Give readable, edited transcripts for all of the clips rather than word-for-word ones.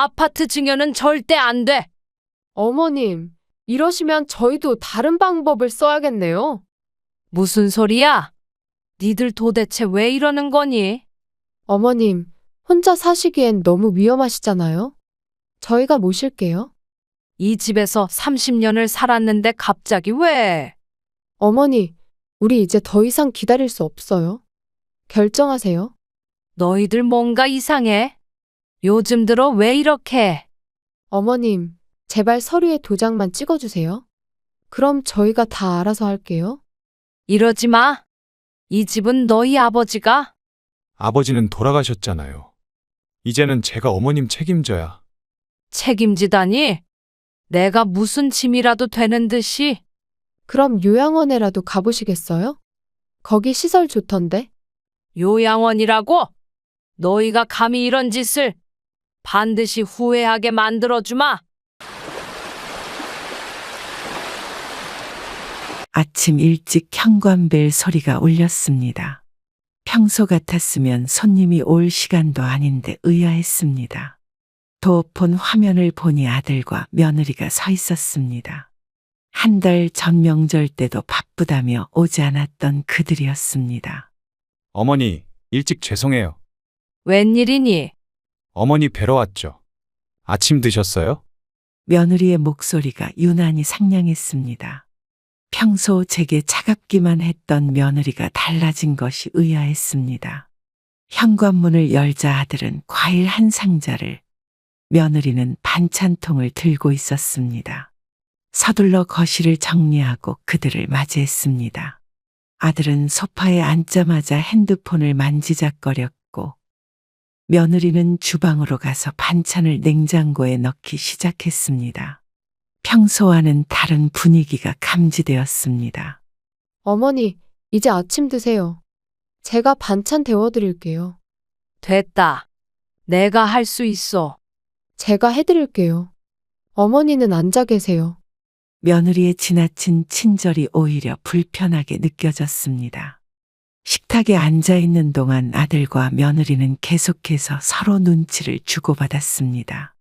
아파트 증여는 절대 안 돼. 어머님, 이러시면 저희도 다른 방법을 써야겠네요. 무슨 소리야? 니들 도대체 왜 이러는 거니? 어머님, 혼자 사시기엔 너무 위험하시잖아요. 저희가 모실게요. 이 집에서 30년을 살았는데 갑자기 왜? 어머니, 우리 이제 더 이상 기다릴 수 없어요. 결정하세요. 너희들 뭔가 이상해. 요즘 들어 왜 이렇게 해? 어머님, 제발 서류에 도장만 찍어주세요. 그럼 저희가 다 알아서 할게요. 이러지 마. 이 집은 너희 아버지가. 아버지는 돌아가셨잖아요. 이제는 제가 어머님 책임져야. 책임지다니? 내가 무슨 짐이라도 되는 듯이. 그럼 요양원에라도 가보시겠어요? 거기 시설 좋던데. 요양원이라고? 너희가 감히 이런 짓을 반드시 후회하게 만들어주마. 아침 일찍 현관벨 소리가 울렸습니다. 평소 같았으면 손님이 올 시간도 아닌데 의아했습니다. 도어폰 화면을 보니 아들과 며느리가 서 있었습니다. 한 달 전 명절 때도 바쁘다며 오지 않았던 그들이었습니다. 어머니, 일찍 죄송해요. 웬일이니? 어머니 뵈러 왔죠. 아침 드셨어요? 며느리의 목소리가 유난히 상냥했습니다. 평소 제게 차갑기만 했던 며느리가 달라진 것이 의아했습니다. 현관문을 열자 아들은 과일 한 상자를, 며느리는 반찬통을 들고 있었습니다. 서둘러 거실을 정리하고 그들을 맞이했습니다. 아들은 소파에 앉자마자 핸드폰을 만지작거렸고, 며느리는 주방으로 가서 반찬을 냉장고에 넣기 시작했습니다. 평소와는 다른 분위기가 감지되었습니다. 어머니, 이제 아침 드세요. 제가 반찬 데워드릴게요. 됐다. 내가 할 수 있어. 제가 해드릴게요. 어머니는 앉아 계세요. 며느리의 지나친 친절이 오히려 불편하게 느껴졌습니다. 식탁에 앉아 있는 동안 아들과 며느리는 계속해서 서로 눈치를 주고받았습니다.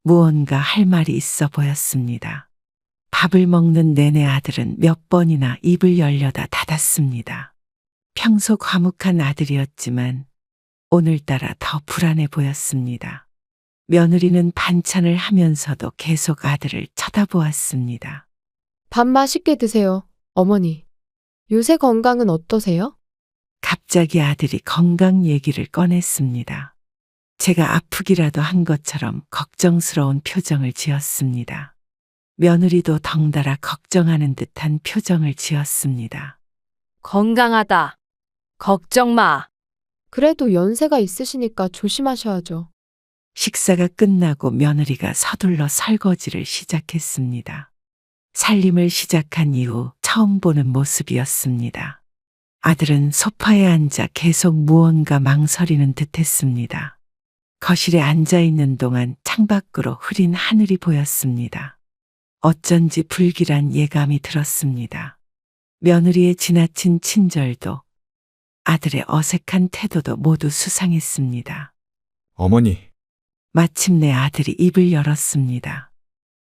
무언가 할 말이 있어 보였습니다. 밥을 먹는 내내 아들은 몇 번이나 입을 열려다 닫았습니다. 평소 과묵한 아들이었지만 오늘따라 더 불안해 보였습니다. 며느리는 반찬을 하면서도 계속 아들을 쳐다보았습니다. 밥 맛있게 드세요, 어머니. 요새 건강은 어떠세요? 갑자기 아들이 건강 얘기를 꺼냈습니다. 제가 아프기라도 한 것처럼 걱정스러운 표정을 지었습니다. 며느리도 덩달아 걱정하는 듯한 표정을 지었습니다. 건강하다. 걱정 마. 그래도 연세가 있으시니까 조심하셔야죠. 식사가 끝나고 며느리가 서둘러 설거지를 시작했습니다. 살림을 시작한 이후 처음 보는 모습이었습니다. 아들은 소파에 앉아 계속 무언가 망설이는 듯했습니다. 거실에 앉아 있는 동안 창밖으로 흐린 하늘이 보였습니다. 어쩐지 불길한 예감이 들었습니다. 며느리의 지나친 친절도 아들의 어색한 태도도 모두 수상했습니다. 어머니, 마침내 아들이 입을 열었습니다.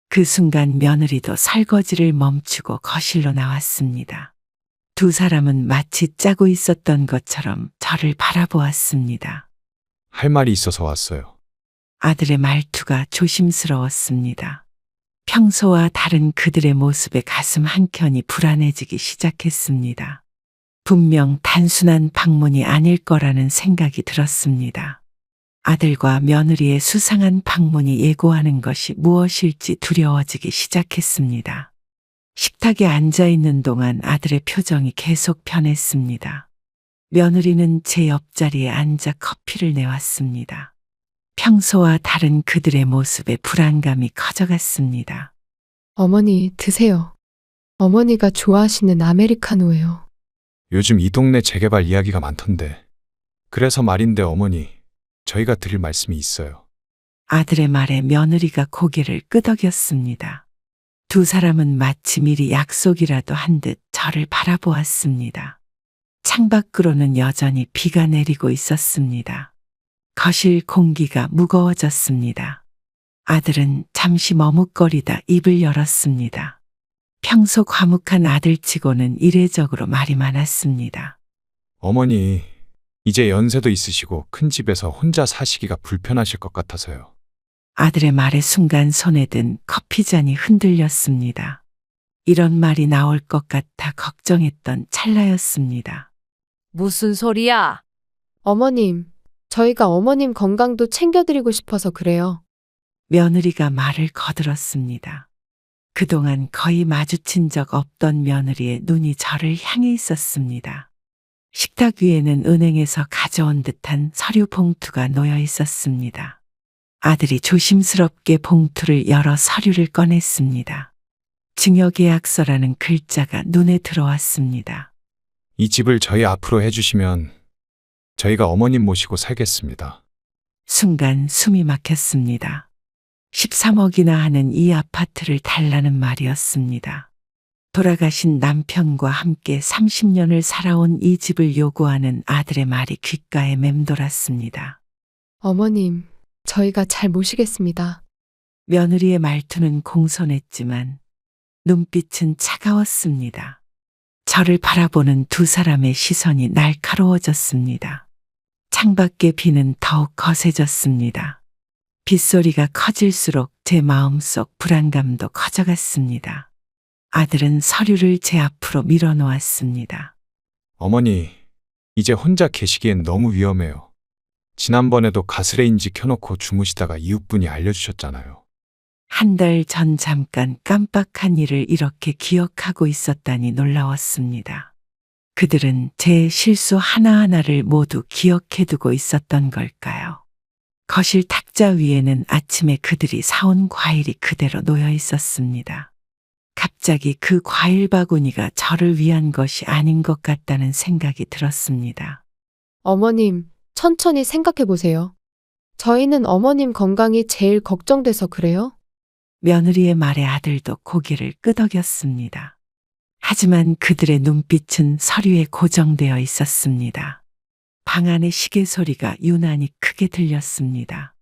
그 순간 며느리도 설거지를 멈추고 거실로 나왔습니다. 두 사람은 마치 짜고 있었던 것처럼 저를 바라보았습니다. 할 말이 있어서 왔어요. 아들의 말투가 조심스러웠습니다. 평소와 다른 그들의 모습에 가슴 한켠이 불안해지기 시작했습니다. 분명 단순한 방문이 아닐 거라는 생각이 들었습니다. 아들과 며느리의 수상한 방문이 예고하는 것이 무엇일지 두려워지기 시작했습니다. 식탁에 앉아 있는 동안 아들의 표정이 계속 변했습니다. 며느리는 제 옆자리에 앉아 커피를 내왔습니다. 평소와 다른 그들의 모습에 불안감이 커져갔습니다. 어머니, 드세요. 어머니가 좋아하시는 아메리카노예요. 요즘 이 동네 재개발 이야기가 많던데. 그래서 말인데 어머니, 저희가 드릴 말씀이 있어요. 아들의 말에 며느리가 고개를 끄덕였습니다. 두 사람은 마치 미리 약속이라도 한 듯 저를 바라보았습니다. 창밖으로는 여전히 비가 내리고 있었습니다. 거실 공기가 무거워졌습니다. 아들은 잠시 머뭇거리다 입을 열었습니다. 평소 과묵한 아들치고는 이례적으로 말이 많았습니다. 어머니, 이제 연세도 있으시고 큰 집에서 혼자 사시기가 불편하실 것 같아서요. 아들의 말에 순간 손에 든 커피잔이 흔들렸습니다. 이런 말이 나올 것 같아 걱정했던 찰나였습니다. 무슨 소리야? 어머님, 저희가 어머님 건강도 챙겨드리고 싶어서 그래요. 며느리가 말을 거들었습니다. 그동안 거의 마주친 적 없던 며느리의 눈이 저를 향해 있었습니다. 식탁 위에는 은행에서 가져온 듯한 서류 봉투가 놓여 있었습니다. 아들이 조심스럽게 봉투를 열어 서류를 꺼냈습니다. 증여계약서라는 글자가 눈에 들어왔습니다. 이 집을 저희 앞으로 해주시면 저희가 어머님 모시고 살겠습니다. 순간 숨이 막혔습니다. 13억이나 하는 이 아파트를 달라는 말이었습니다. 돌아가신 남편과 함께 30년을 살아온 이 집을 요구하는 아들의 말이 귓가에 맴돌았습니다. 어머님, 저희가 잘 모시겠습니다. 며느리의 말투는 공손했지만 눈빛은 차가웠습니다. 저를 바라보는 두 사람의 시선이 날카로워졌습니다. 창밖의 비는 더욱 거세졌습니다. 빗소리가 커질수록 제 마음속 불안감도 커져갔습니다. 아들은 서류를 제 앞으로 밀어놓았습니다. 어머니, 이제 혼자 계시기엔 너무 위험해요. 지난번에도 가스레인지 켜놓고 주무시다가 이웃분이 알려주셨잖아요. 한 달 전 잠깐 깜빡한 일을 이렇게 기억하고 있었다니 놀라웠습니다. 그들은 제 실수 하나하나를 모두 기억해두고 있었던 걸까요? 거실 탁자 위에는 아침에 그들이 사온 과일이 그대로 놓여 있었습니다. 갑자기 그 과일 바구니가 저를 위한 것이 아닌 것 같다는 생각이 들었습니다. 어머님, 천천히 생각해 보세요. 저희는 어머님 건강이 제일 걱정돼서 그래요. 며느리의 말에 아들도 고개를 끄덕였습니다. 하지만 그들의 눈빛은 서류에 고정되어 있었습니다. 방 안의 시계 소리가 유난히 크게 들렸습니다.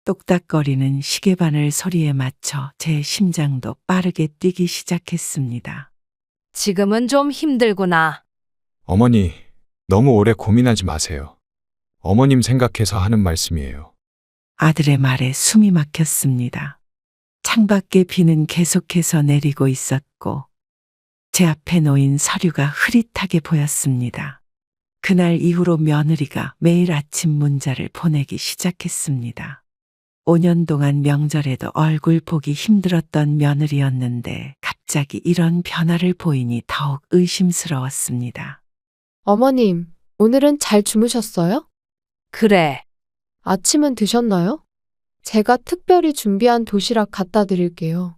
똑딱거리는 시계바늘 소리에 맞춰 제 심장도 빠르게 뛰기 시작했습니다. 지금은 좀 힘들구나. 어머니, 너무 오래 고민하지 마세요. 어머님 생각해서 하는 말씀이에요. 아들의 말에 숨이 막혔습니다. 창밖의 비는 계속해서 내리고 있었고 제 앞에 놓인 서류가 흐릿하게 보였습니다. 그날 이후로 며느리가 매일 아침 문자를 보내기 시작했습니다. 5년 동안 명절에도 얼굴 보기 힘들었던 며느리였는데 갑자기 이런 변화를 보이니 더욱 의심스러웠습니다. 어머님, 오늘은 잘 주무셨어요? 그래. 아침은 드셨나요? 제가 특별히 준비한 도시락 갖다 드릴게요.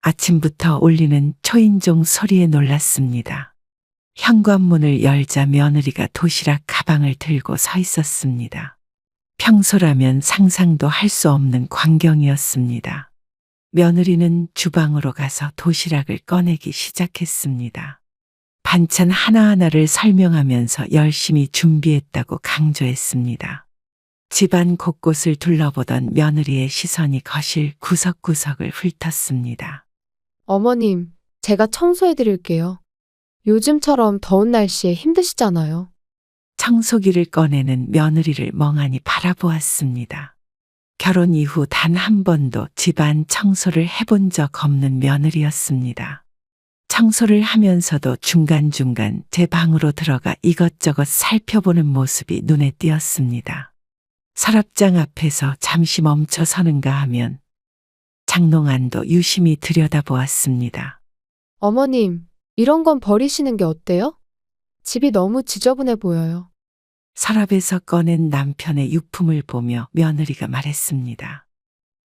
아침부터 울리는 초인종 소리에 놀랐습니다. 현관문을 열자 며느리가 도시락 가방을 들고 서 있었습니다. 평소라면 상상도 할 수 없는 광경이었습니다. 며느리는 주방으로 가서 도시락을 꺼내기 시작했습니다. 반찬 하나하나를 설명하면서 열심히 준비했다고 강조했습니다. 집안 곳곳을 둘러보던 며느리의 시선이 거실 구석구석을 훑었습니다. 어머님, 제가 청소해 드릴게요. 요즘처럼 더운 날씨에 힘드시잖아요. 청소기를 꺼내는 며느리를 멍하니 바라보았습니다. 결혼 이후 단 한 번도 집안 청소를 해본 적 없는 며느리였습니다. 청소를 하면서도 중간중간 제 방으로 들어가 이것저것 살펴보는 모습이 눈에 띄었습니다. 서랍장 앞에서 잠시 멈춰 서는가 하면 장롱안도 유심히 들여다보았습니다. 어머님, 이런 건 버리시는 게 어때요? 집이 너무 지저분해 보여요. 서랍에서 꺼낸 남편의 유품을 보며 며느리가 말했습니다.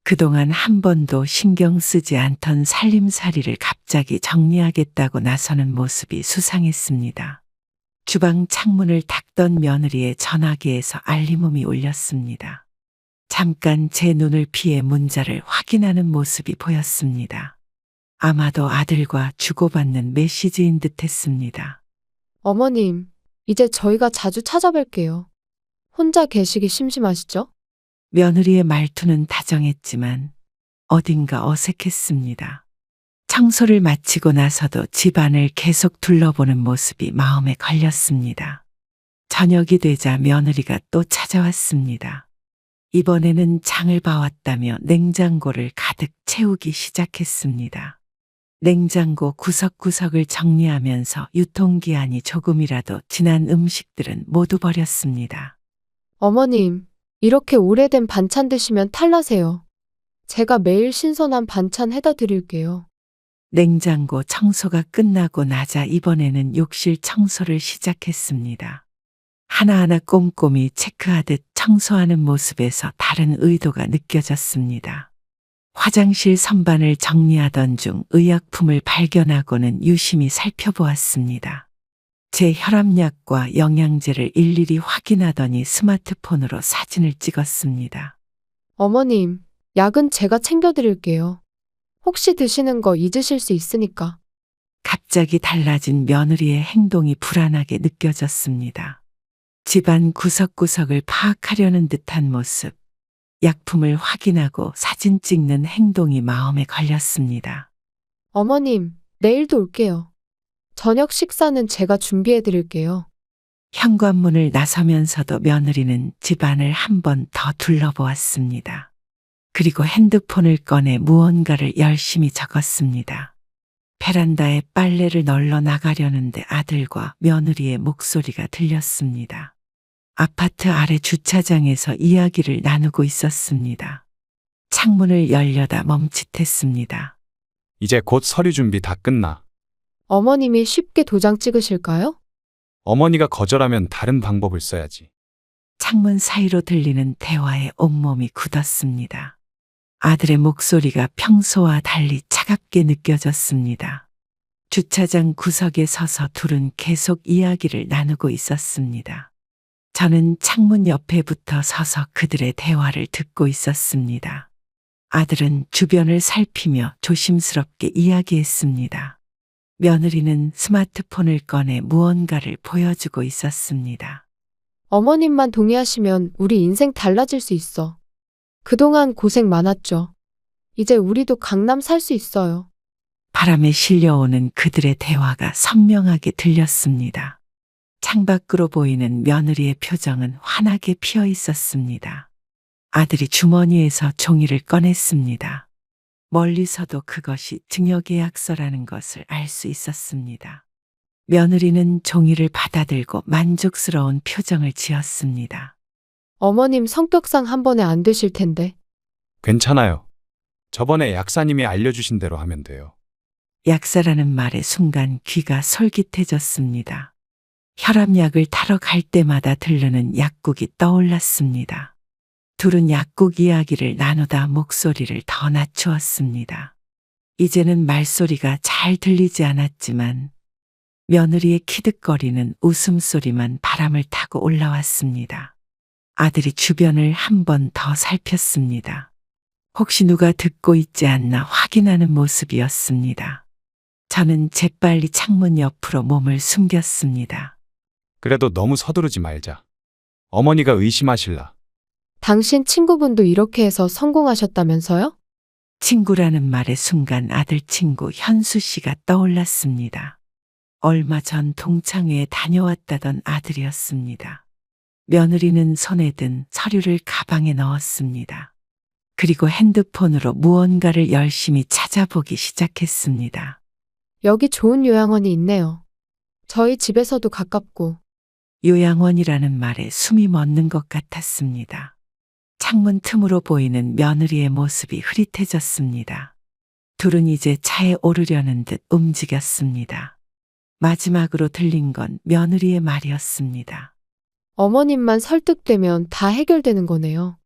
그동안 한 번도 신경 쓰지 않던 살림살이를 갑자기 정리하겠다고 나서는 모습이 수상했습니다. 주방 창문을 닫던 며느리의 전화기에서 알림음이 울렸습니다. 잠깐 제 눈을 피해 문자를 확인하는 모습이 보였습니다. 아마도 아들과 주고받는 메시지인 듯했습니다. 어머님, 이제 저희가 자주 찾아뵐게요. 혼자 계시기 심심하시죠? 며느리의 말투는 다정했지만 어딘가 어색했습니다. 청소를 마치고 나서도 집안을 계속 둘러보는 모습이 마음에 걸렸습니다. 저녁이 되자 며느리가 또 찾아왔습니다. 이번에는 장을 봐왔다며 냉장고를 가득 채우기 시작했습니다. 냉장고 구석구석을 정리하면서 유통기한이 조금이라도 지난 음식들은 모두 버렸습니다. 어머님, 이렇게 오래된 반찬 드시면 탈나세요. 제가 매일 신선한 반찬 해다 드릴게요. 냉장고 청소가 끝나고 나자 이번에는 욕실 청소를 시작했습니다. 하나하나 꼼꼼히 체크하듯 청소하는 모습에서 다른 의도가 느껴졌습니다. 화장실 선반을 정리하던 중 의약품을 발견하고는 유심히 살펴보았습니다. 제 혈압약과 영양제를 일일이 확인하더니 스마트폰으로 사진을 찍었습니다. 어머님, 약은 제가 챙겨드릴게요. 혹시 드시는 거 잊으실 수 있으니까. 갑자기 달라진 며느리의 행동이 불안하게 느껴졌습니다. 집안 구석구석을 파악하려는 듯한 모습, 약품을 확인하고 사진 찍는 행동이 마음에 걸렸습니다. 어머님, 내일도 올게요. 저녁 식사는 제가 준비해 드릴게요. 현관문을 나서면서도 며느리는 집안을 한 번 더 둘러보았습니다. 그리고 핸드폰을 꺼내 무언가를 열심히 적었습니다. 베란다에 빨래를 널러 나가려는데 아들과 며느리의 목소리가 들렸습니다. 아파트 아래 주차장에서 이야기를 나누고 있었습니다. 창문을 열려다 멈칫했습니다. 이제 곧 서류 준비 다 끝나. 어머님이 쉽게 도장 찍으실까요? 어머니가 거절하면 다른 방법을 써야지. 창문 사이로 들리는 대화에 온몸이 굳었습니다. 아들의 목소리가 평소와 달리 차갑게 느껴졌습니다. 주차장 구석에 서서 둘은 계속 이야기를 나누고 있었습니다. 저는 창문 옆에 붙어 서서 그들의 대화를 듣고 있었습니다. 아들은 주변을 살피며 조심스럽게 이야기했습니다. 며느리는 스마트폰을 꺼내 무언가를 보여주고 있었습니다. 어머님만 동의하시면 우리 인생 달라질 수 있어. 그동안 고생 많았죠. 이제 우리도 강남 살 수 있어요. 바람에 실려오는 그들의 대화가 선명하게 들렸습니다. 창밖으로 보이는 며느리의 표정은 환하게 피어 있었습니다. 아들이 주머니에서 종이를 꺼냈습니다. 멀리서도 그것이 증여계약서라는 것을 알 수 있었습니다. 며느리는 종이를 받아들고 만족스러운 표정을 지었습니다. 어머님 성격상 한 번에 안 되실 텐데. 괜찮아요. 저번에 약사님이 알려주신 대로 하면 돼요. 약사라는 말에 순간 귀가 솔깃해졌습니다. 혈압약을 타러 갈 때마다 들르는 약국이 떠올랐습니다. 둘은 약국 이야기를 나누다 목소리를 더 낮추었습니다. 이제는 말소리가 잘 들리지 않았지만 며느리의 키득거리는 웃음소리만 바람을 타고 올라왔습니다. 아들이 주변을 한 번 더 살폈습니다. 혹시 누가 듣고 있지 않나 확인하는 모습이었습니다. 저는 재빨리 창문 옆으로 몸을 숨겼습니다. 그래도 너무 서두르지 말자. 어머니가 의심하실라. 당신 친구분도 이렇게 해서 성공하셨다면서요? 친구라는 말의 순간 아들 친구 현수 씨가 떠올랐습니다. 얼마 전 동창회에 다녀왔다던 아들이었습니다. 며느리는 손에 든 서류를 가방에 넣었습니다. 그리고 핸드폰으로 무언가를 열심히 찾아보기 시작했습니다. 여기 좋은 요양원이 있네요. 저희 집에서도 가깝고. 요양원이라는 말에 숨이 멎는 것 같았습니다. 창문 틈으로 보이는 며느리의 모습이 흐릿해졌습니다. 둘은 이제 차에 오르려는 듯 움직였습니다. 마지막으로 들린 건 며느리의 말이었습니다. 어머님만 설득되면 다 해결되는 거네요.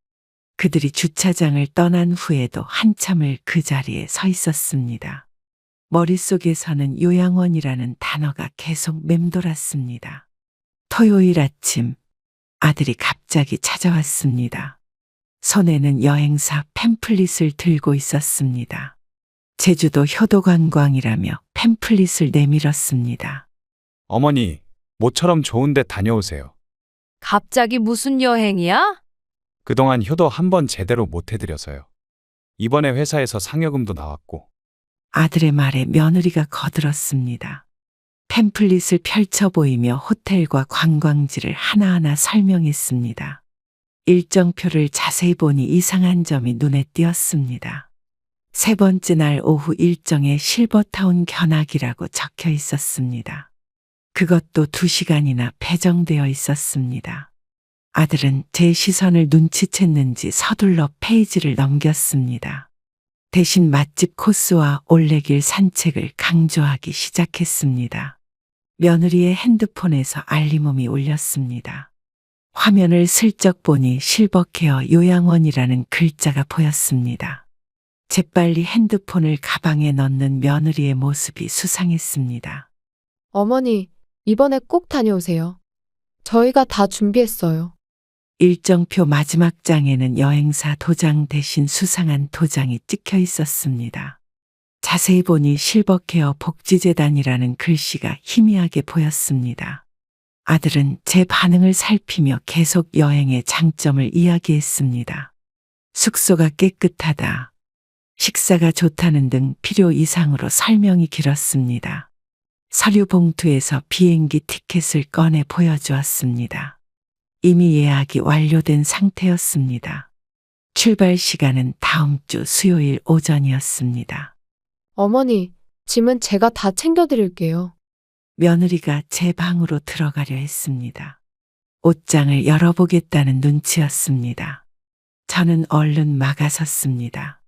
그들이 주차장을 떠난 후에도 한참을 그 자리에 서 있었습니다. 머릿속에서는 요양원이라는 단어가 계속 맴돌았습니다. 토요일 아침, 아들이 갑자기 찾아왔습니다. 손에는 여행사 팸플릿을 들고 있었습니다. 제주도 효도관광이라며 팸플릿을 내밀었습니다. 어머니, 모처럼 좋은 데 다녀오세요. 갑자기 무슨 여행이야? 그동안 효도 한 번 제대로 못 해드려서요. 이번에 회사에서 상여금도 나왔고. 아들의 말에 며느리가 거들었습니다. 팸플릿을 펼쳐 보이며 호텔과 관광지를 하나하나 설명했습니다. 일정표를 자세히 보니 이상한 점이 눈에 띄었습니다. 세 번째 날 오후 일정에 실버타운 견학이라고 적혀 있었습니다. 그것도 2시간이나 배정되어 있었습니다. 아들은 제 시선을 눈치챘는지 서둘러 페이지를 넘겼습니다. 대신 맛집 코스와 올레길 산책을 강조하기 시작했습니다. 며느리의 핸드폰에서 알림음이 울렸습니다. 화면을 슬쩍 보니 실버케어 요양원이라는 글자가 보였습니다. 재빨리 핸드폰을 가방에 넣는 며느리의 모습이 수상했습니다. 어머니, 이번에 꼭 다녀오세요. 저희가 다 준비했어요. 일정표 마지막 장에는 여행사 도장 대신 수상한 도장이 찍혀 있었습니다. 자세히 보니 실버케어 복지재단이라는 글씨가 희미하게 보였습니다. 아들은 제 반응을 살피며 계속 여행의 장점을 이야기했습니다. 숙소가 깨끗하다. 식사가 좋다는 등 필요 이상으로 설명이 길었습니다. 서류 봉투에서 비행기 티켓을 꺼내 보여주었습니다. 이미 예약이 완료된 상태였습니다. 출발 시간은 다음 주 수요일 오전이었습니다. 어머니, 짐은 제가 다 챙겨드릴게요. 며느리가 제 방으로 들어가려 했습니다. 옷장을 열어보겠다는 눈치였습니다. 저는 얼른 막아섰습니다.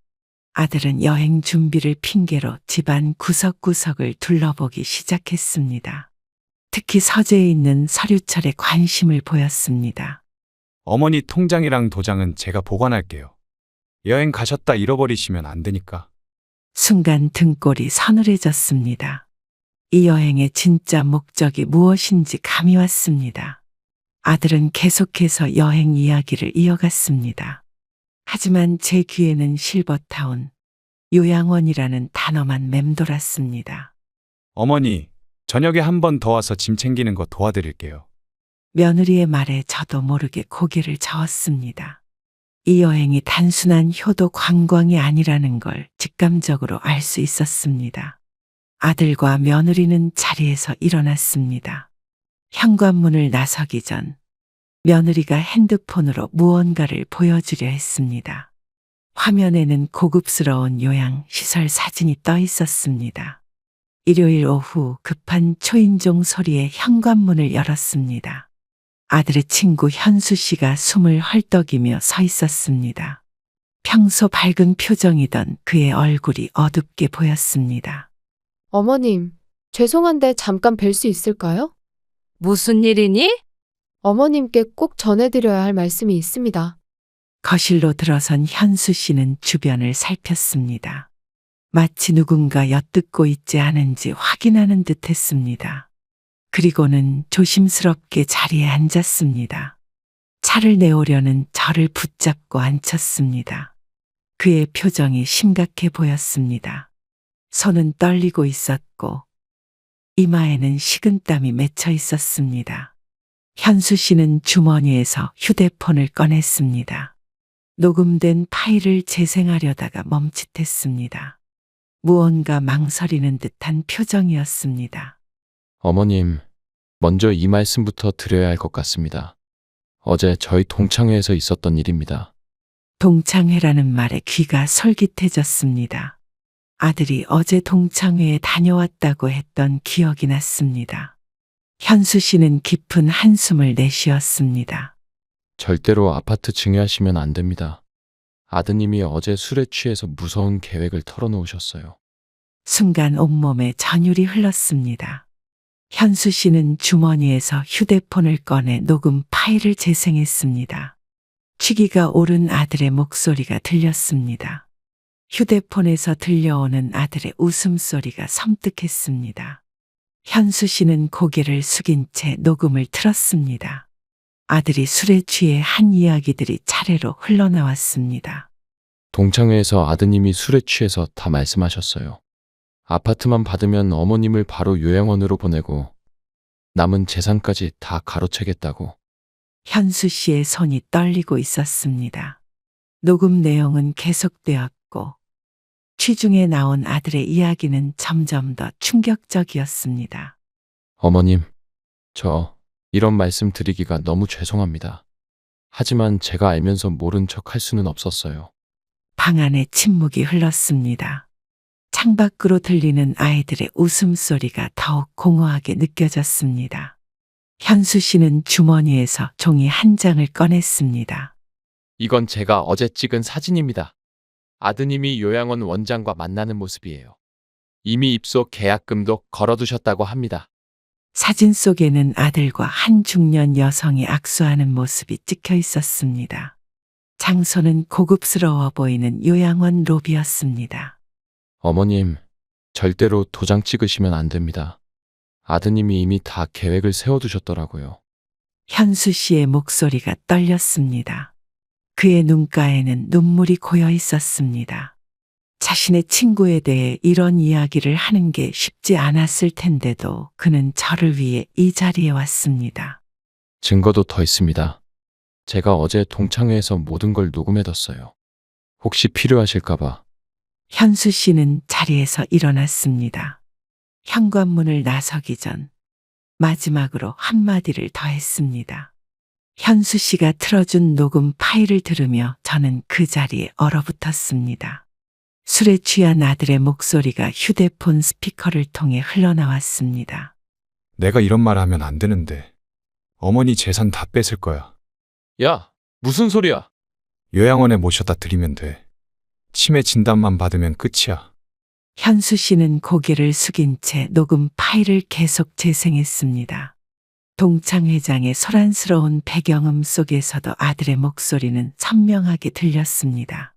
아들은 여행 준비를 핑계로 집안 구석구석을 둘러보기 시작했습니다. 특히 서재에 있는 서류철에 관심을 보였습니다. 어머니 통장이랑 도장은 제가 보관할게요. 여행 가셨다 잃어버리시면 안 되니까. 순간 등골이 서늘해졌습니다. 이 여행의 진짜 목적이 무엇인지 감이 왔습니다. 아들은 계속해서 여행 이야기를 이어갔습니다. 하지만 제 귀에는 실버타운, 요양원이라는 단어만 맴돌았습니다. 어머니, 저녁에 한 번 더 와서 짐 챙기는 거 도와드릴게요. 며느리의 말에 저도 모르게 고개를 저었습니다. 이 여행이 단순한 효도 관광이 아니라는 걸 직감적으로 알 수 있었습니다. 아들과 며느리는 자리에서 일어났습니다. 현관문을 나서기 전 며느리가 핸드폰으로 무언가를 보여주려 했습니다. 화면에는 고급스러운 요양 시설 사진이 떠 있었습니다. 일요일 오후 급한 초인종 소리에 현관문을 열었습니다. 아들의 친구 현수 씨가 숨을 헐떡이며 서 있었습니다. 평소 밝은 표정이던 그의 얼굴이 어둡게 보였습니다. 어머님, 죄송한데 잠깐 뵐 수 있을까요? 무슨 일이니? 어머님께 꼭 전해드려야 할 말씀이 있습니다. 거실로 들어선 현수 씨는 주변을 살폈습니다. 마치 누군가 엿듣고 있지 않은지 확인하는 듯 했습니다. 그리고는 조심스럽게 자리에 앉았습니다. 차를 내오려는 저를 붙잡고 앉혔습니다. 그의 표정이 심각해 보였습니다. 손은 떨리고 있었고 이마에는 식은땀이 맺혀 있었습니다. 현수 씨는 주머니에서 휴대폰을 꺼냈습니다. 녹음된 파일을 재생하려다가 멈칫했습니다. 무언가 망설이는 듯한 표정이었습니다. 어머님, 먼저 이 말씀부터 드려야 할 것 같습니다. 어제 저희 동창회에서 있었던 일입니다. 동창회라는 말에 귀가 솔깃해졌습니다. 아들이 어제 동창회에 다녀왔다고 했던 기억이 났습니다. 현수 씨는 깊은 한숨을 내쉬었습니다. 절대로 아파트 증여하시면 안 됩니다. 아드님이 어제 술에 취해서 무서운 계획을 털어놓으셨어요. 순간 온몸에 전율이 흘렀습니다. 현수 씨는 주머니에서 휴대폰을 꺼내 녹음 파일을 재생했습니다. 취기가 오른 아들의 목소리가 들렸습니다. 휴대폰에서 들려오는 아들의 웃음소리가 섬뜩했습니다. 현수 씨는 고개를 숙인 채 녹음을 틀었습니다. 아들이 술에 취해 한 이야기들이 차례로 흘러나왔습니다. 동창회에서 아드님이 술에 취해서 다 말씀하셨어요. 아파트만 받으면 어머님을 바로 요양원으로 보내고 남은 재산까지 다 가로채겠다고. 현수 씨의 손이 떨리고 있었습니다. 녹음 내용은 계속되었고 취중에 나온 아들의 이야기는 점점 더 충격적이었습니다. 어머님, 저 이런 말씀 드리기가 너무 죄송합니다. 하지만 제가 알면서 모른 척 할 수는 없었어요. 방 안에 침묵이 흘렀습니다. 창밖으로 들리는 아이들의 웃음소리가 더욱 공허하게 느껴졌습니다. 현수 씨는 주머니에서 종이 한 장을 꺼냈습니다. 이건 제가 어제 찍은 사진입니다. 아드님이 요양원 원장과 만나는 모습이에요. 이미 입소 계약금도 걸어두셨다고 합니다. 사진 속에는 아들과 한 중년 여성이 악수하는 모습이 찍혀 있었습니다. 장소는 고급스러워 보이는 요양원 로비였습니다. 어머님, 절대로 도장 찍으시면 안 됩니다. 아드님이 이미 다 계획을 세워두셨더라고요. 현수 씨의 목소리가 떨렸습니다. 그의 눈가에는 눈물이 고여 있었습니다. 자신의 친구에 대해 이런 이야기를 하는 게 쉽지 않았을 텐데도 그는 저를 위해 이 자리에 왔습니다. 증거도 더 있습니다. 제가 어제 동창회에서 모든 걸 녹음해뒀어요. 혹시 필요하실까봐. 현수 씨는 자리에서 일어났습니다. 현관문을 나서기 전 마지막으로 한마디를 더 했습니다. 현수 씨가 틀어준 녹음 파일을 들으며 저는 그 자리에 얼어붙었습니다. 술에 취한 아들의 목소리가 휴대폰 스피커를 통해 흘러나왔습니다. 내가 이런 말 하면 안 되는데 어머니 재산 다 뺏을 거야. 야, 무슨 소리야? 요양원에 모셔다 드리면 돼. 치매 진단만 받으면 끝이야. 현수 씨는 고개를 숙인 채 녹음 파일을 계속 재생했습니다. 동창회장의 소란스러운 배경음 속에서도 아들의 목소리는 선명하게 들렸습니다.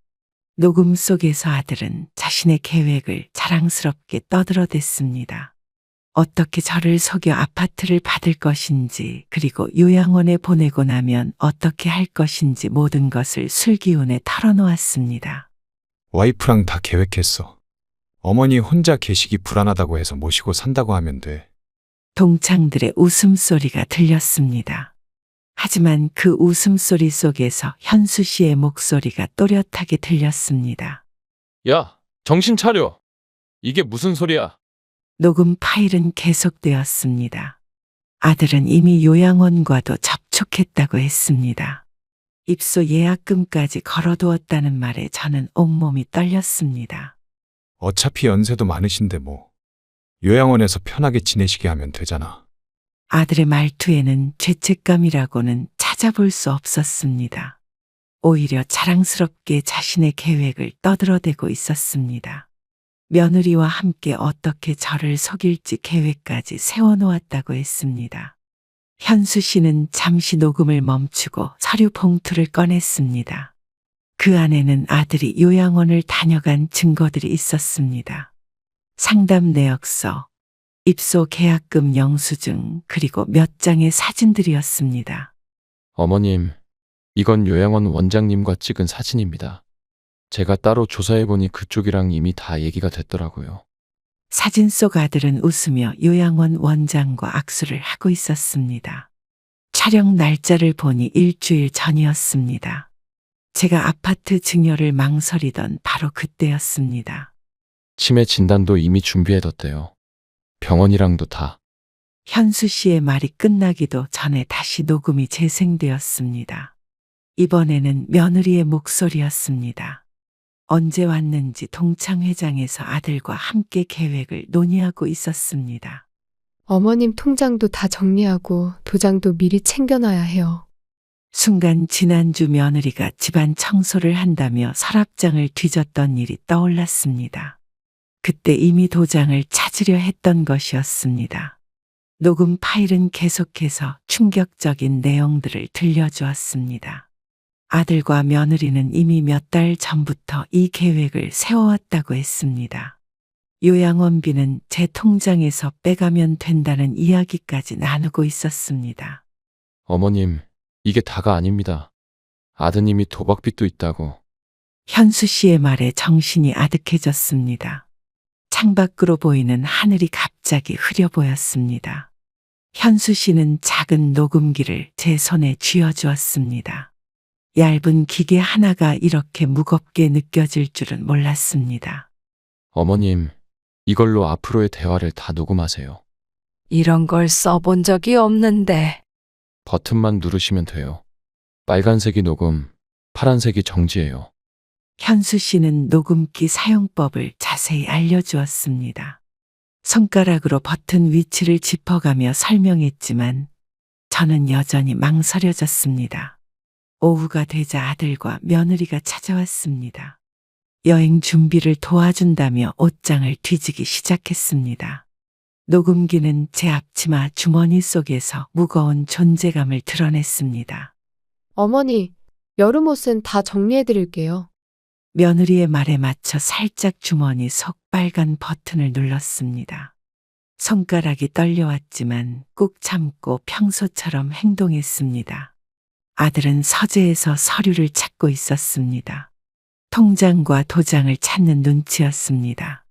녹음 속에서 아들은 자신의 계획을 자랑스럽게 떠들어댔습니다. 어떻게 저를 속여 아파트를 받을 것인지, 그리고 요양원에 보내고 나면 어떻게 할 것인지 모든 것을 술기운에 털어놓았습니다. 와이프랑 다 계획했어. 어머니 혼자 계시기 불안하다고 해서 모시고 산다고 하면 돼. 동창들의 웃음소리가 들렸습니다. 하지만 그 웃음소리 속에서 현수 씨의 목소리가 또렷하게 들렸습니다. 야, 정신 차려. 이게 무슨 소리야? 녹음 파일은 계속되었습니다. 아들은 이미 요양원과도 접촉했다고 했습니다. 입소 예약금까지 걸어두었다는 말에 저는 온몸이 떨렸습니다. 어차피 연세도 많으신데 뭐. 요양원에서 편하게 지내시게 하면 되잖아. 아들의 말투에는 죄책감이라고는 찾아볼 수 없었습니다. 오히려 자랑스럽게 자신의 계획을 떠들어대고 있었습니다. 며느리와 함께 어떻게 저를 속일지 계획까지 세워놓았다고 했습니다. 현수 씨는 잠시 녹음을 멈추고 서류 봉투를 꺼냈습니다. 그 안에는 아들이 요양원을 다녀간 증거들이 있었습니다. 상담 내역서, 입소 계약금 영수증, 그리고 몇 장의 사진들이었습니다. 어머님, 이건 요양원 원장님과 찍은 사진입니다. 제가 따로 조사해보니 그쪽이랑 이미 다 얘기가 됐더라고요. 사진 속 아들은 웃으며 요양원 원장과 악수를 하고 있었습니다. 촬영 날짜를 보니 일주일 전이었습니다. 제가 아파트 증여를 망설이던 바로 그때였습니다. 치매 진단도 이미 준비해뒀대요. 병원이랑도 다. 현수 씨의 말이 끝나기도 전에 다시 녹음이 재생되었습니다. 이번에는 며느리의 목소리였습니다. 언제 왔는지 동창회장에서 아들과 함께 계획을 논의하고 있었습니다. 어머님 통장도 다 정리하고 도장도 미리 챙겨놔야 해요. 순간 지난주 며느리가 집안 청소를 한다며 서랍장을 뒤졌던 일이 떠올랐습니다. 그때 이미 도장을 찾으려 했던 것이었습니다. 녹음 파일은 계속해서 충격적인 내용들을 들려주었습니다. 아들과 며느리는 이미 몇 달 전부터 이 계획을 세워왔다고 했습니다. 요양원비는 제 통장에서 빼가면 된다는 이야기까지 나누고 있었습니다. 어머님, 이게 다가 아닙니다. 아드님이 도박빚도 있다고. 현수 씨의 말에 정신이 아득해졌습니다. 창밖으로 보이는 하늘이 갑자기 흐려 보였습니다. 현수 씨는 작은 녹음기를 제 손에 쥐어주었습니다. 얇은 기계 하나가 이렇게 무겁게 느껴질 줄은 몰랐습니다. 어머님, 이걸로 앞으로의 대화를 다 녹음하세요. 이런 걸 써본 적이 없는데. 버튼만 누르시면 돼요. 빨간색이 녹음, 파란색이 정지예요. 현수 씨는 녹음기 사용법을 자세히 알려주었습니다. 손가락으로 버튼 위치를 짚어가며 설명했지만 저는 여전히 망설여졌습니다. 오후가 되자 아들과 며느리가 찾아왔습니다. 여행 준비를 도와준다며 옷장을 뒤지기 시작했습니다. 녹음기는 제 앞치마 주머니 속에서 무거운 존재감을 드러냈습니다. 어머니, 여름 옷은 다 정리해 드릴게요. 며느리의 말에 맞춰 살짝 주머니 속 빨간 버튼을 눌렀습니다. 손가락이 떨려왔지만 꾹 참고 평소처럼 행동했습니다. 아들은 서재에서 서류를 찾고 있었습니다. 통장과 도장을 찾는 눈치였습니다.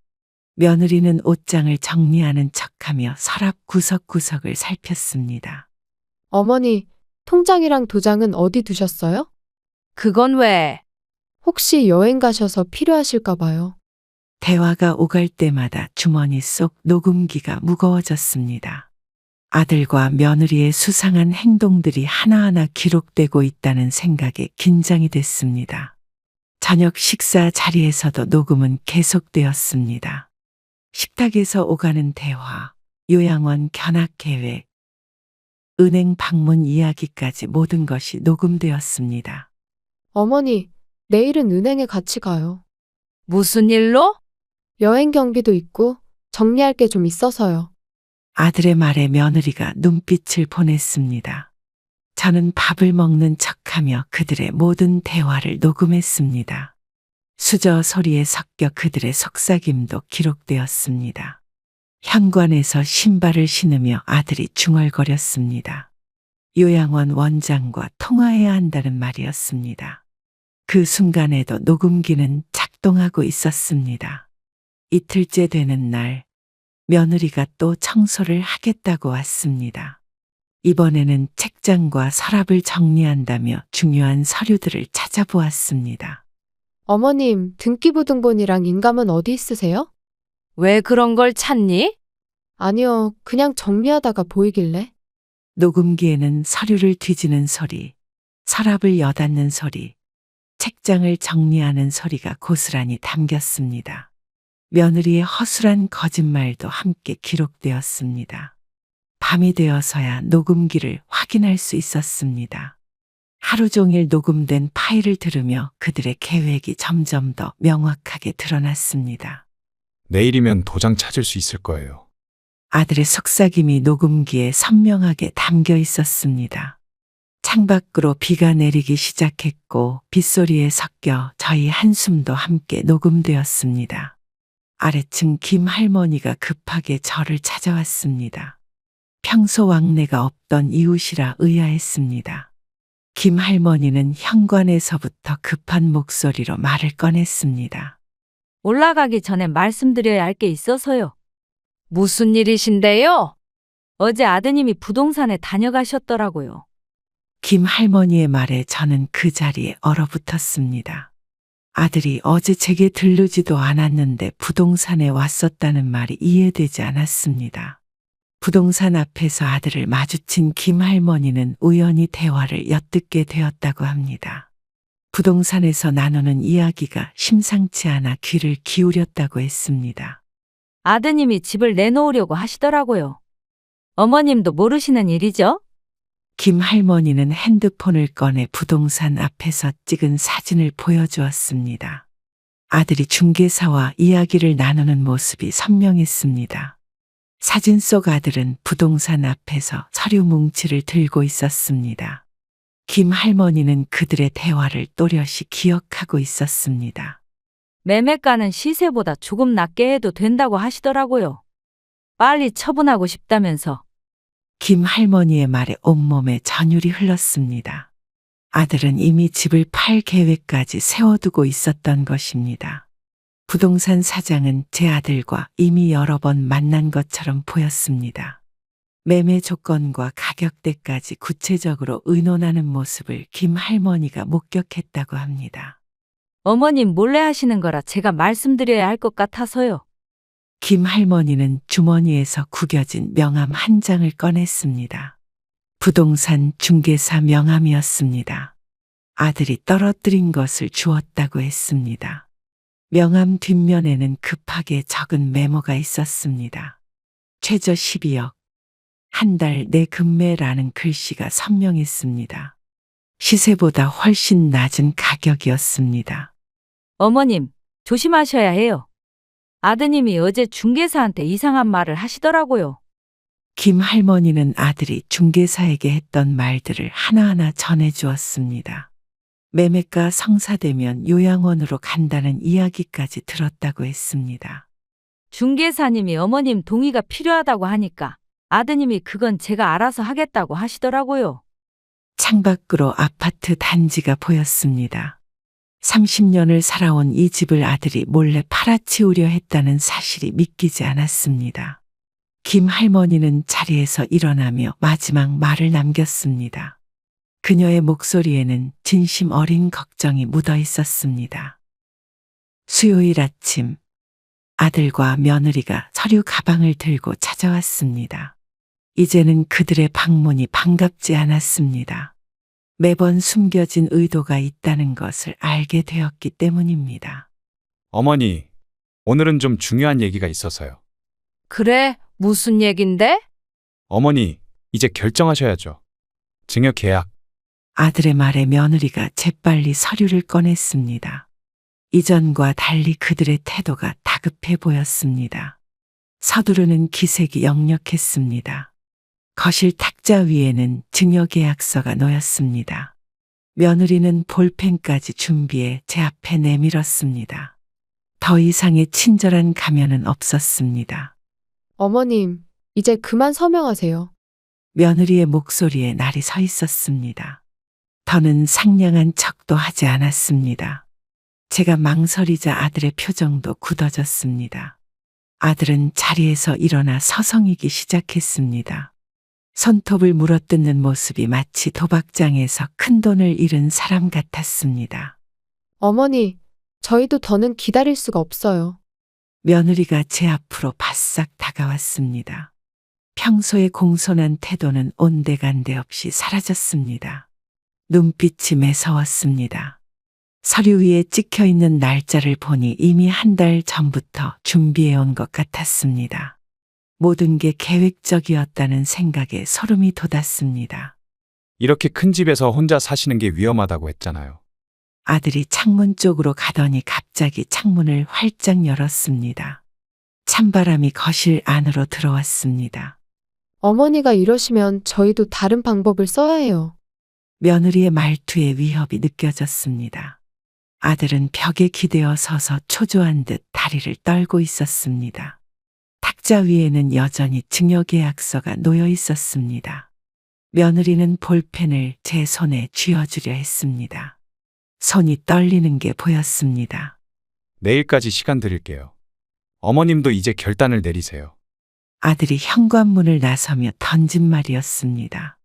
며느리는 옷장을 정리하는 척하며 서랍 구석구석을 살폈습니다. 어머니, 통장이랑 도장은 어디 두셨어요? 그건 왜? 혹시 여행 가셔서 필요하실까 봐요. 대화가 오갈 때마다 주머니 속 녹음기가 무거워졌습니다. 아들과 며느리의 수상한 행동들이 하나하나 기록되고 있다는 생각에 긴장이 됐습니다. 저녁 식사 자리에서도 녹음은 계속되었습니다. 식탁에서 오가는 대화, 요양원 견학 계획, 은행 방문 이야기까지 모든 것이 녹음되었습니다. 어머니, 내일은 은행에 같이 가요. 무슨 일로? 여행 경비도 있고 정리할 게 좀 있어서요. 아들의 말에 며느리가 눈빛을 보냈습니다. 저는 밥을 먹는 척하며 그들의 모든 대화를 녹음했습니다. 수저 소리에 섞여 그들의 속삭임도 기록되었습니다. 현관에서 신발을 신으며 아들이 중얼거렸습니다. 요양원 원장과 통화해야 한다는 말이었습니다. 그 순간에도 녹음기는 작동하고 있었습니다. 이틀째 되는 날, 며느리가 또 청소를 하겠다고 왔습니다. 이번에는 책장과 서랍을 정리한다며 중요한 서류들을 찾아보았습니다. 어머님, 등기부등본이랑 인감은 어디 있으세요? 왜 그런 걸 찾니? 아니요, 그냥 정리하다가 보이길래. 녹음기에는 서류를 뒤지는 소리, 서랍을 여닫는 소리, 책장을 정리하는 소리가 고스란히 담겼습니다. 며느리의 허술한 거짓말도 함께 기록되었습니다. 밤이 되어서야 녹음기를 확인할 수 있었습니다. 하루 종일 녹음된 파일을 들으며 그들의 계획이 점점 더 명확하게 드러났습니다. 내일이면 도장 찾을 수 있을 거예요. 아들의 속삭임이 녹음기에 선명하게 담겨 있었습니다. 창밖으로 비가 내리기 시작했고 빗소리에 섞여 저희 한숨도 함께 녹음되었습니다. 아래층 김 할머니가 급하게 저를 찾아왔습니다. 평소 왕래가 없던 이웃이라 의아했습니다. 김 할머니는 현관에서부터 급한 목소리로 말을 꺼냈습니다. 올라가기 전에 말씀드려야 할 게 있어서요. 무슨 일이신데요? 어제 아드님이 부동산에 다녀가셨더라고요. 김 할머니의 말에 저는 그 자리에 얼어붙었습니다. 아들이 어제 제게 들르지도 않았는데 부동산에 왔었다는 말이 이해되지 않았습니다. 부동산 앞에서 아들을 마주친 김 할머니는 우연히 대화를 엿듣게 되었다고 합니다. 부동산에서 나누는 이야기가 심상치 않아 귀를 기울였다고 했습니다. 아드님이 집을 내놓으려고 하시더라고요. 어머님도 모르시는 일이죠? 김 할머니는 핸드폰을 꺼내 부동산 앞에서 찍은 사진을 보여주었습니다. 아들이 중개사와 이야기를 나누는 모습이 선명했습니다. 사진 속 아들은 부동산 앞에서 서류 뭉치를 들고 있었습니다. 김 할머니는 그들의 대화를 또렷이 기억하고 있었습니다. 매매가는 시세보다 조금 낮게 해도 된다고 하시더라고요. 빨리 처분하고 싶다면서. 김 할머니의 말에 온몸에 전율이 흘렀습니다. 아들은 이미 집을 팔 계획까지 세워두고 있었던 것입니다. 부동산 사장은 제 아들과 이미 여러 번 만난 것처럼 보였습니다. 매매 조건과 가격대까지 구체적으로 의논하는 모습을 김 할머니가 목격했다고 합니다. 어머님 몰래 하시는 거라 제가 말씀드려야 할 것 같아서요. 김 할머니는 주머니에서 구겨진 명함 한 장을 꺼냈습니다. 부동산 중개사 명함이었습니다. 아들이 떨어뜨린 것을 주었다고 했습니다. 명함 뒷면에는 급하게 적은 메모가 있었습니다. 최저 12억, 한 달 내 금매라는 글씨가 선명했습니다. 시세보다 훨씬 낮은 가격이었습니다. 어머님, 조심하셔야 해요. 아드님이 어제 중개사한테 이상한 말을 하시더라고요. 김 할머니는 아들이 중개사에게 했던 말들을 하나하나 전해주었습니다. 매매가 성사되면 요양원으로 간다는 이야기까지 들었다고 했습니다. 중개사님이 어머님 동의가 필요하다고 하니까 아드님이 그건 제가 알아서 하겠다고 하시더라고요. 창밖으로 아파트 단지가 보였습니다. 30년을 살아온 이 집을 아들이 몰래 팔아치우려 했다는 사실이 믿기지 않았습니다. 김 할머니는 자리에서 일어나며 마지막 말을 남겼습니다. 그녀의 목소리에는 진심 어린 걱정이 묻어 있었습니다. 수요일 아침, 아들과 며느리가 서류 가방을 들고 찾아왔습니다. 이제는 그들의 방문이 반갑지 않았습니다. 매번 숨겨진 의도가 있다는 것을 알게 되었기 때문입니다. 어머니, 오늘은 좀 중요한 얘기가 있어서요. 그래, 무슨 얘긴데? 어머니, 이제 결정하셔야죠. 증여 계약. 아들의 말에 며느리가 재빨리 서류를 꺼냈습니다. 이전과 달리 그들의 태도가 다급해 보였습니다. 서두르는 기색이 역력했습니다. 거실 탁자 위에는 증여계약서가 놓였습니다. 며느리는 볼펜까지 준비해 제 앞에 내밀었습니다. 더 이상의 친절한 가면은 없었습니다. 어머님, 이제 그만 서명하세요. 며느리의 목소리에 날이 서 있었습니다. 더는 상냥한 척도 하지 않았습니다. 제가 망설이자 아들의 표정도 굳어졌습니다. 아들은 자리에서 일어나 서성이기 시작했습니다. 손톱을 물어뜯는 모습이 마치 도박장에서 큰돈을 잃은 사람 같았습니다. 어머니, 저희도 더는 기다릴 수가 없어요. 며느리가 제 앞으로 바싹 다가왔습니다. 평소의 공손한 태도는 온데간데 없이 사라졌습니다. 눈빛이 매서웠습니다. 서류 위에 찍혀 있는 날짜를 보니 이미 한 달 전부터 준비해온 것 같았습니다. 모든 게 계획적이었다는 생각에 소름이 돋았습니다. 이렇게 큰 집에서 혼자 사시는 게 위험하다고 했잖아요. 아들이 창문 쪽으로 가더니 갑자기 창문을 활짝 열었습니다. 찬바람이 거실 안으로 들어왔습니다. 어머니가 이러시면 저희도 다른 방법을 써야 해요. 며느리의 말투에 위협이 느껴졌습니다. 아들은 벽에 기대어 서서 초조한 듯 다리를 떨고 있었습니다. 탁자 위에는 여전히 증여계약서가 놓여 있었습니다. 며느리는 볼펜을 제 손에 쥐어주려 했습니다. 손이 떨리는 게 보였습니다. 내일까지 시간 드릴게요. 어머님도 이제 결단을 내리세요. 아들이 현관문을 나서며 던진 말이었습니다.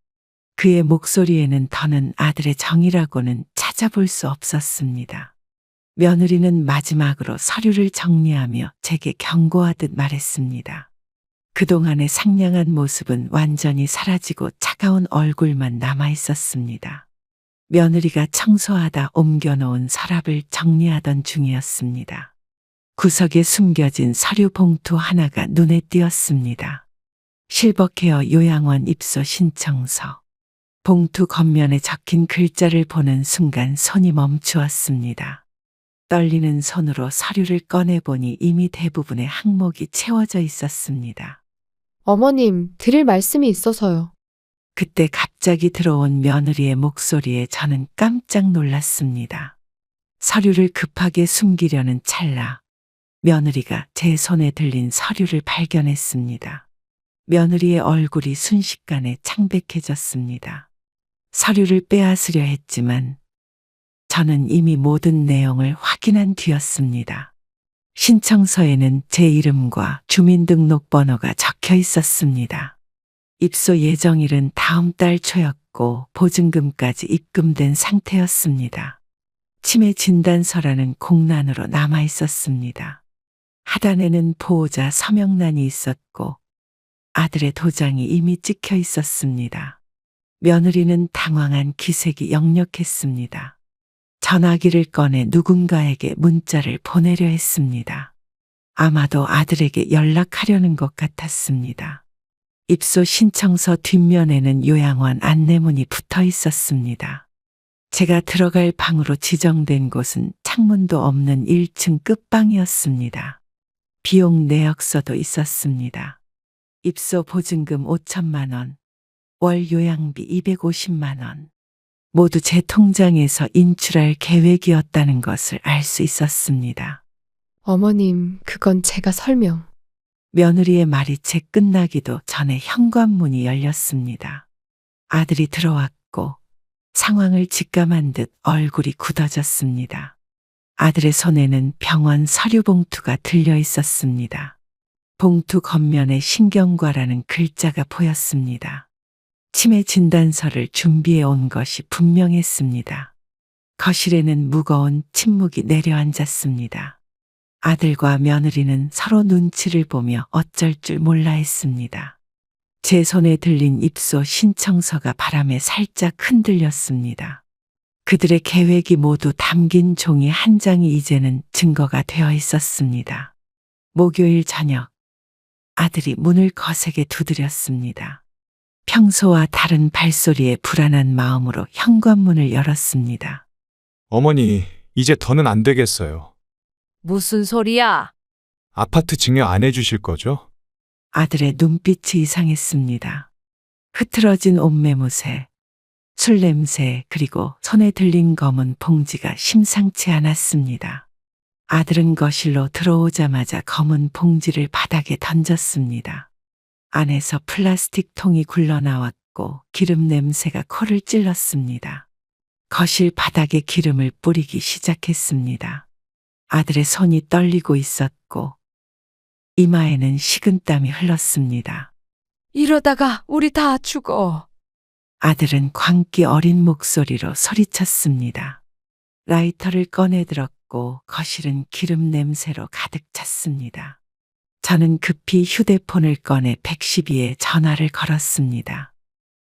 그의 목소리에는 더는 아들의 정이라고는 찾아볼 수 없었습니다. 며느리는 마지막으로 서류를 정리하며 제게 경고하듯 말했습니다. 그동안의 상냥한 모습은 완전히 사라지고 차가운 얼굴만 남아 있었습니다. 며느리가 청소하다 옮겨놓은 서랍을 정리하던 중이었습니다. 구석에 숨겨진 서류 봉투 하나가 눈에 띄었습니다. 실버케어 요양원 입소 신청서. 봉투 겉면에 적힌 글자를 보는 순간 손이 멈추었습니다. 떨리는 손으로 서류를 꺼내보니 이미 대부분의 항목이 채워져 있었습니다. 어머님, 드릴 말씀이 있어서요. 그때 갑자기 들어온 며느리의 목소리에 저는 깜짝 놀랐습니다. 서류를 급하게 숨기려는 찰나 며느리가 제 손에 들린 서류를 발견했습니다. 며느리의 얼굴이 순식간에 창백해졌습니다. 서류를 빼앗으려 했지만 저는 이미 모든 내용을 확인한 뒤였습니다. 신청서에는 제 이름과 주민등록번호가 적혀 있었습니다. 입소 예정일은 다음 달 초였고 보증금까지 입금된 상태였습니다. 치매 진단서라는 공란으로 남아 있었습니다. 하단에는 보호자 서명란이 있었고 아들의 도장이 이미 찍혀 있었습니다. 며느리는 당황한 기색이 역력했습니다. 전화기를 꺼내 누군가에게 문자를 보내려 했습니다. 아마도 아들에게 연락하려는 것 같았습니다. 입소 신청서 뒷면에는 요양원 안내문이 붙어 있었습니다. 제가 들어갈 방으로 지정된 곳은 창문도 없는 1층 끝방이었습니다. 비용 내역서도 있었습니다. 입소 보증금 5천만 원, 월 요양비 250만 원. 모두 제 통장에서 인출할 계획이었다는 것을 알 수 있었습니다. 어머님, 그건 제가 설명. 며느리의 말이 채 끝나기도 전에 현관문이 열렸습니다. 아들이 들어왔고 상황을 직감한 듯 얼굴이 굳어졌습니다. 아들의 손에는 병원 서류 봉투가 들려 있었습니다. 봉투 겉면에 신경과라는 글자가 보였습니다. 치매 진단서를 준비해 온 것이 분명했습니다. 거실에는 무거운 침묵이 내려앉았습니다. 아들과 며느리는 서로 눈치를 보며 어쩔 줄 몰라 했습니다. 제 손에 들린 입소 신청서가 바람에 살짝 흔들렸습니다. 그들의 계획이 모두 담긴 종이 한 장이 이제는 증거가 되어 있었습니다. 목요일 저녁, 아들이 문을 거세게 두드렸습니다. 평소와 다른 발소리에 불안한 마음으로 현관문을 열었습니다. 어머니, 이제 더는 안 되겠어요. 무슨 소리야? 아파트 증여 안 해주실 거죠? 아들의 눈빛이 이상했습니다. 흐트러진 옷매무새, 술 냄새, 그리고 손에 들린 검은 봉지가 심상치 않았습니다. 아들은 거실로 들어오자마자 검은 봉지를 바닥에 던졌습니다. 안에서 플라스틱 통이 굴러나왔고 기름 냄새가 코를 찔렀습니다. 거실 바닥에 기름을 뿌리기 시작했습니다. 아들의 손이 떨리고 있었고 이마에는 식은땀이 흘렀습니다. 이러다가 우리 다 죽어. 아들은 광기 어린 목소리로 소리쳤습니다. 라이터를 꺼내들었고 거실은 기름 냄새로 가득 찼습니다. 저는 급히 휴대폰을 꺼내 112에 전화를 걸었습니다.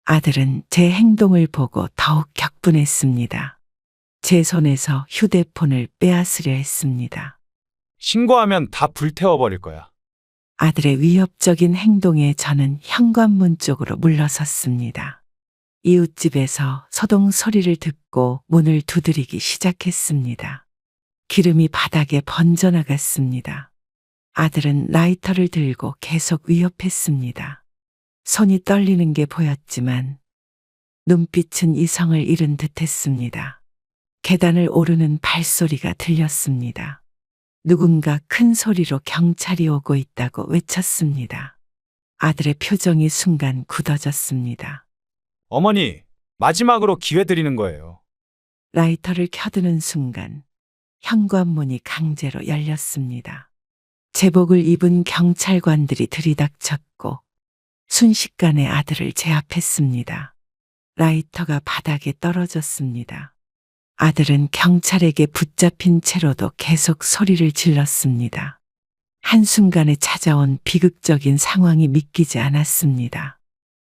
아들은 제 행동을 보고 더욱 격분했습니다. 제 손에서 휴대폰을 빼앗으려 했습니다. 신고하면 다 불태워버릴 거야. 아들의 위협적인 행동에 저는 현관문 쪽으로 물러섰습니다. 이웃집에서 소동 소리를 듣고 문을 두드리기 시작했습니다. 기름이 바닥에 번져나갔습니다. 아들은 라이터를 들고 계속 위협했습니다. 손이 떨리는 게 보였지만 눈빛은 이성을 잃은 듯했습니다. 계단을 오르는 발소리가 들렸습니다. 누군가 큰 소리로 경찰이 오고 있다고 외쳤습니다. 아들의 표정이 순간 굳어졌습니다. 어머니, 마지막으로 기회 드리는 거예요. 라이터를 켜드는 순간 현관문이 강제로 열렸습니다. 제복을 입은 경찰관들이 들이닥쳤고 순식간에 아들을 제압했습니다. 라이터가 바닥에 떨어졌습니다. 아들은 경찰에게 붙잡힌 채로도 계속 소리를 질렀습니다. 한순간에 찾아온 비극적인 상황이 믿기지 않았습니다.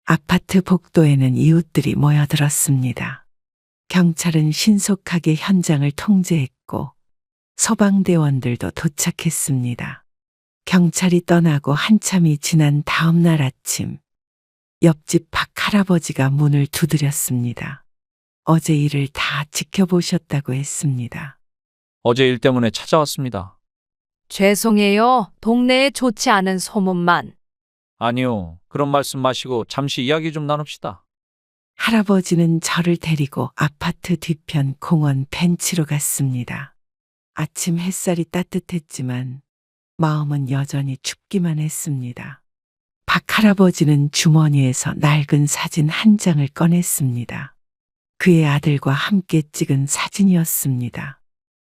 아파트 복도에는 이웃들이 모여들었습니다. 경찰은 신속하게 현장을 통제했고 소방대원들도 도착했습니다. 경찰이 떠나고 한참이 지난 다음 날 아침, 옆집 박 할아버지가 문을 두드렸습니다. 어제 일을 다 지켜보셨다고 했습니다. 어제 일 때문에 찾아왔습니다. 죄송해요. 동네에 좋지 않은 소문만. 아니요, 그런 말씀 마시고 잠시 이야기 좀 나눕시다. 할아버지는 저를 데리고 아파트 뒤편 공원 벤치로 갔습니다. 아침 햇살이 따뜻했지만 마음은 여전히 춥기만 했습니다. 박 할아버지는 주머니에서 낡은 사진 한 장을 꺼냈습니다. 그의 아들과 함께 찍은 사진이었습니다.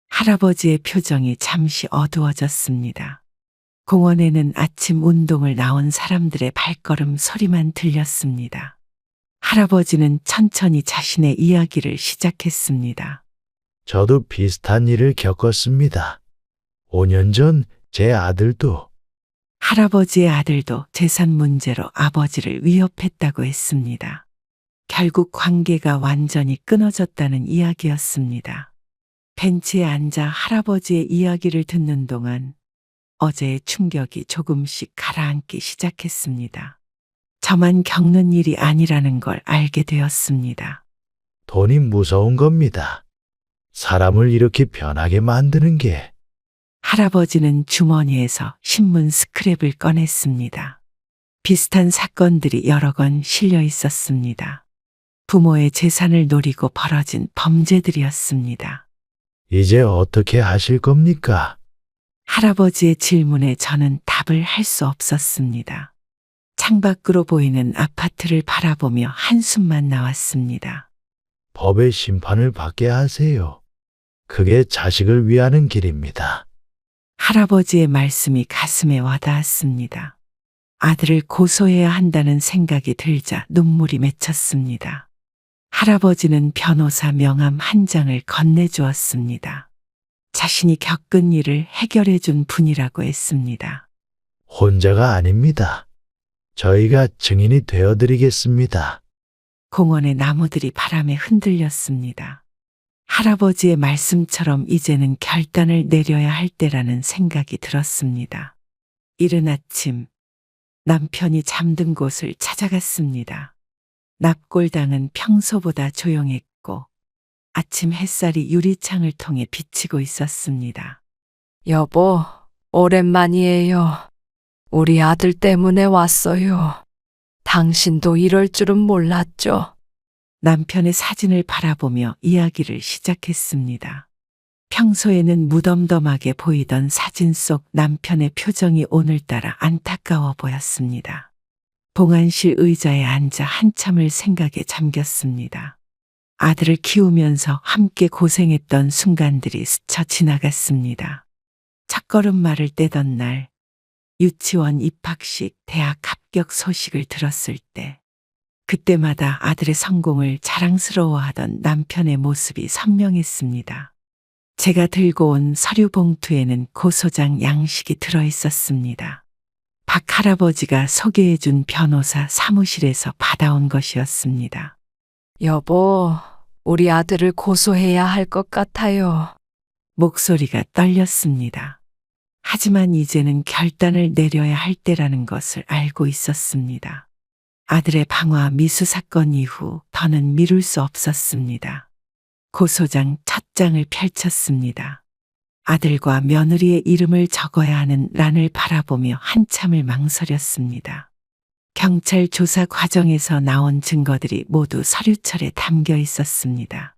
할아버지의 표정이 잠시 어두워졌습니다. 공원에는 아침 운동을 나온 사람들의 발걸음 소리만 들렸습니다. 할아버지는 천천히 자신의 이야기를 시작했습니다. 저도 비슷한 일을 겪었습니다. 5년 전 제 아들도 할아버지의 아들도 재산 문제로 아버지를 위협했다고 했습니다. 결국 관계가 완전히 끊어졌다는 이야기였습니다. 벤치에 앉아 할아버지의 이야기를 듣는 동안 어제의 충격이 조금씩 가라앉기 시작했습니다. 저만 겪는 일이 아니라는 걸 알게 되었습니다. 돈이 무서운 겁니다. 사람을 이렇게 변하게 만드는 게. 할아버지는 주머니에서 신문 스크랩을 꺼냈습니다. 비슷한 사건들이 여러 건 실려 있었습니다. 부모의 재산을 노리고 벌어진 범죄들이었습니다. 이제 어떻게 하실 겁니까? 할아버지의 질문에 저는 답을 할 수 없었습니다. 창밖으로 보이는 아파트를 바라보며 한숨만 나왔습니다. 법의 심판을 받게 하세요. 그게 자식을 위하는 길입니다. 할아버지의 말씀이 가슴에 와닿았습니다. 아들을 고소해야 한다는 생각이 들자 눈물이 맺혔습니다. 할아버지는 변호사 명함 한 장을 건네주었습니다. 자신이 겪은 일을 해결해 준 분이라고 했습니다. 혼자가 아닙니다. 저희가 증인이 되어드리겠습니다. 공원의 나무들이 바람에 흔들렸습니다. 할아버지의 말씀처럼 이제는 결단을 내려야 할 때라는 생각이 들었습니다. 이른 아침, 남편이 잠든 곳을 찾아갔습니다. 납골당은 평소보다 조용했고 아침 햇살이 유리창을 통해 비치고 있었습니다. 여보, 오랜만이에요. 우리 아들 때문에 왔어요. 당신도 이럴 줄은 몰랐죠. 남편의 사진을 바라보며 이야기를 시작했습니다. 평소에는 무덤덤하게 보이던 사진 속 남편의 표정이 오늘따라 안타까워 보였습니다. 봉안실 의자에 앉아 한참을 생각에 잠겼습니다. 아들을 키우면서 함께 고생했던 순간들이 스쳐 지나갔습니다. 첫걸음말을 떼던 날, 유치원 입학식, 대학 합격 소식을 들었을 때, 그때마다 아들의 성공을 자랑스러워하던 남편의 모습이 선명했습니다. 제가 들고 온 서류 봉투에는 고소장 양식이 들어 있었습니다. 박 할아버지가 소개해준 변호사 사무실에서 받아온 것이었습니다. 여보, 우리 아들을 고소해야 할 것 같아요. 목소리가 떨렸습니다. 하지만 이제는 결단을 내려야 할 때라는 것을 알고 있었습니다. 아들의 방화 미수 사건 이후 더는 미룰 수 없었습니다. 고소장 첫 장을 펼쳤습니다. 아들과 며느리의 이름을 적어야 하는 란을 바라보며 한참을 망설였습니다. 경찰 조사 과정에서 나온 증거들이 모두 서류철에 담겨 있었습니다.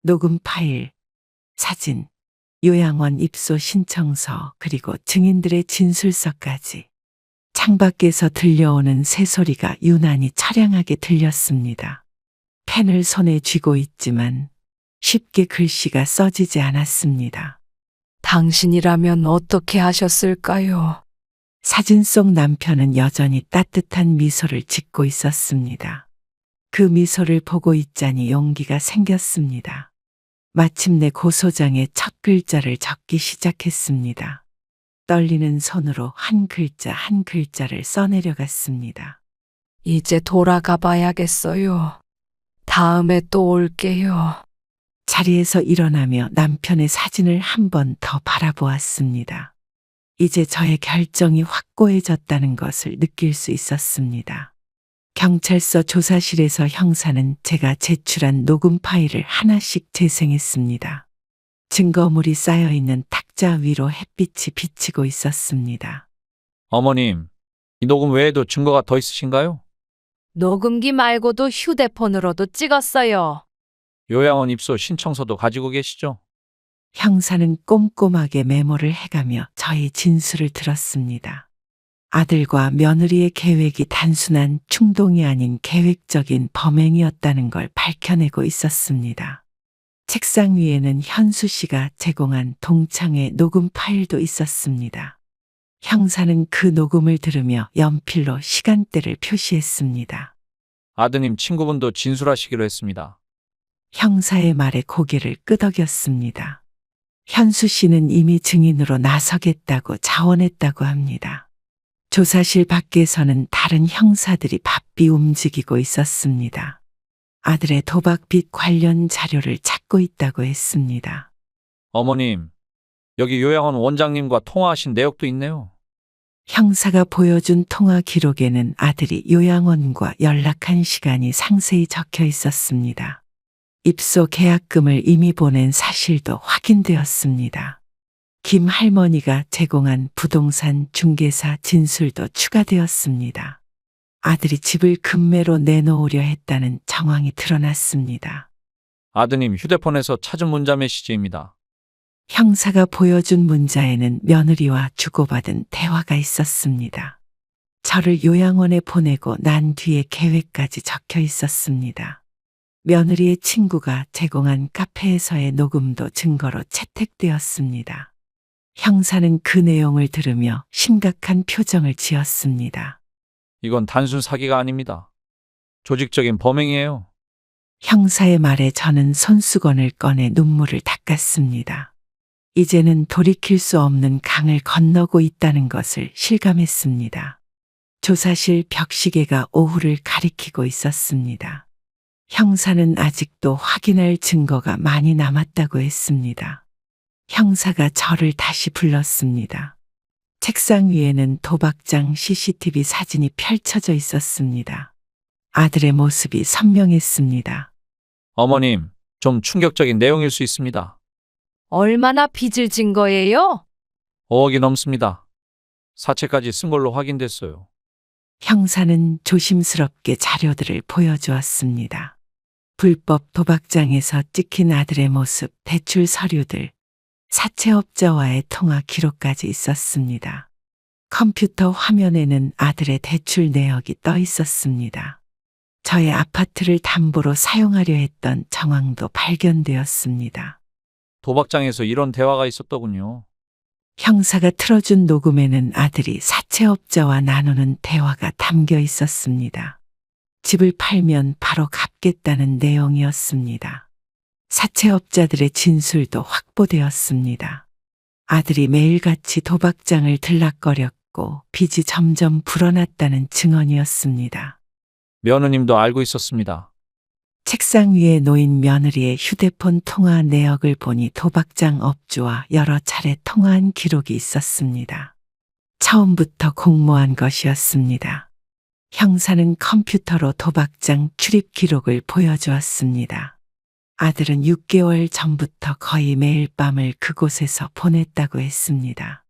녹음 파일, 사진, 요양원 입소 신청서, 그리고 증인들의 진술서까지. 창밖에서 들려오는 새소리가 유난히 처량하게 들렸습니다. 펜을 손에 쥐고 있지만 쉽게 글씨가 써지지 않았습니다. 당신이라면 어떻게 하셨을까요? 사진 속 남편은 여전히 따뜻한 미소를 짓고 있었습니다. 그 미소를 보고 있자니 용기가 생겼습니다. 마침내 고소장의 첫 글자를 적기 시작했습니다. 떨리는 손으로 한 글자 한 글자를 써내려갔습니다. 이제 돌아가 봐야겠어요. 다음에 또 올게요. 자리에서 일어나며 남편의 사진을 한 번 더 바라보았습니다. 이제 저의 결정이 확고해졌다는 것을 느낄 수 있었습니다. 경찰서 조사실에서 형사는 제가 제출한 녹음 파일을 하나씩 재생했습니다. 증거물이 쌓여있는 탁자 위로 햇빛이 비치고 있었습니다. 어머님, 이 녹음 외에도 증거가 더 있으신가요? 녹음기 말고도 휴대폰으로도 찍었어요. 요양원 입소 신청서도 가지고 계시죠? 형사는 꼼꼼하게 메모를 해가며 저희 진술을 들었습니다. 아들과 며느리의 계획이 단순한 충동이 아닌 계획적인 범행이었다는 걸 밝혀내고 있었습니다. 책상 위에는 현수 씨가 제공한 동창회 녹음 파일도 있었습니다. 형사는 그 녹음을 들으며 연필로 시간대를 표시했습니다. 아드님 친구분도 진술하시기로 했습니다. 형사의 말에 고개를 끄덕였습니다. 현수 씨는 이미 증인으로 나서겠다고 자원했다고 합니다. 조사실 밖에서는 다른 형사들이 바삐 움직이고 있었습니다. 아들의 도박빚 관련 자료를 찾고 있다고 했습니다. 어머님, 여기 요양원 원장님과 통화하신 내역도 있네요. 형사가 보여준 통화 기록에는 아들이 요양원과 연락한 시간이 상세히 적혀 있었습니다. 입소 계약금을 이미 보낸 사실도 확인되었습니다. 김 할머니가 제공한 부동산 중개사 진술도 추가되었습니다. 아들이 집을 금매로 내놓으려 했다는 정황이 드러났습니다. 아드님 휴대폰에서 찾은 문자 메시지입니다. 형사가 보여준 문자에는 며느리와 주고받은 대화가 있었습니다. 저를 요양원에 보내고 난 뒤의 계획까지 적혀 있었습니다. 며느리의 친구가 제공한 카페에서의 녹음도 증거로 채택되었습니다. 형사는 그 내용을 들으며 심각한 표정을 지었습니다. 이건 단순 사기가 아닙니다. 조직적인 범행이에요. 형사의 말에 저는 손수건을 꺼내 눈물을 닦았습니다. 이제는 돌이킬 수 없는 강을 건너고 있다는 것을 실감했습니다. 조사실 벽시계가 오후를 가리키고 있었습니다. 형사는 아직도 확인할 증거가 많이 남았다고 했습니다. 형사가 저를 다시 불렀습니다. 책상 위에는 도박장 CCTV 사진이 펼쳐져 있었습니다. 아들의 모습이 선명했습니다. 어머님, 좀 충격적인 내용일 수 있습니다. 얼마나 빚을 진 거예요? 5억이 넘습니다. 사채까지 쓴 걸로 확인됐어요. 형사는 조심스럽게 자료들을 보여주었습니다. 불법 도박장에서 찍힌 아들의 모습, 대출 서류들, 사채업자와의 통화 기록까지 있었습니다. 컴퓨터 화면에는 아들의 대출 내역이 떠 있었습니다. 저의 아파트를 담보로 사용하려 했던 정황도 발견되었습니다. 도박장에서 이런 대화가 있었더군요. 형사가 틀어준 녹음에는 아들이 사채업자와 나누는 대화가 담겨 있었습니다. 집을 팔면 바로 갚겠다는 내용이었습니다. 사채업자들의 진술도 확보되었습니다. 아들이 매일같이 도박장을 들락거렸고 빚이 점점 불어났다는 증언이었습니다. 며느님도 알고 있었습니다. 책상 위에 놓인 며느리의 휴대폰 통화 내역을 보니 도박장 업주와 여러 차례 통화한 기록이 있었습니다. 처음부터 공모한 것이었습니다. 형사는 컴퓨터로 도박장 출입 기록을 보여주었습니다. 아들은 6개월 전부터 거의 매일 밤을 그곳에서 보냈다고 했습니다.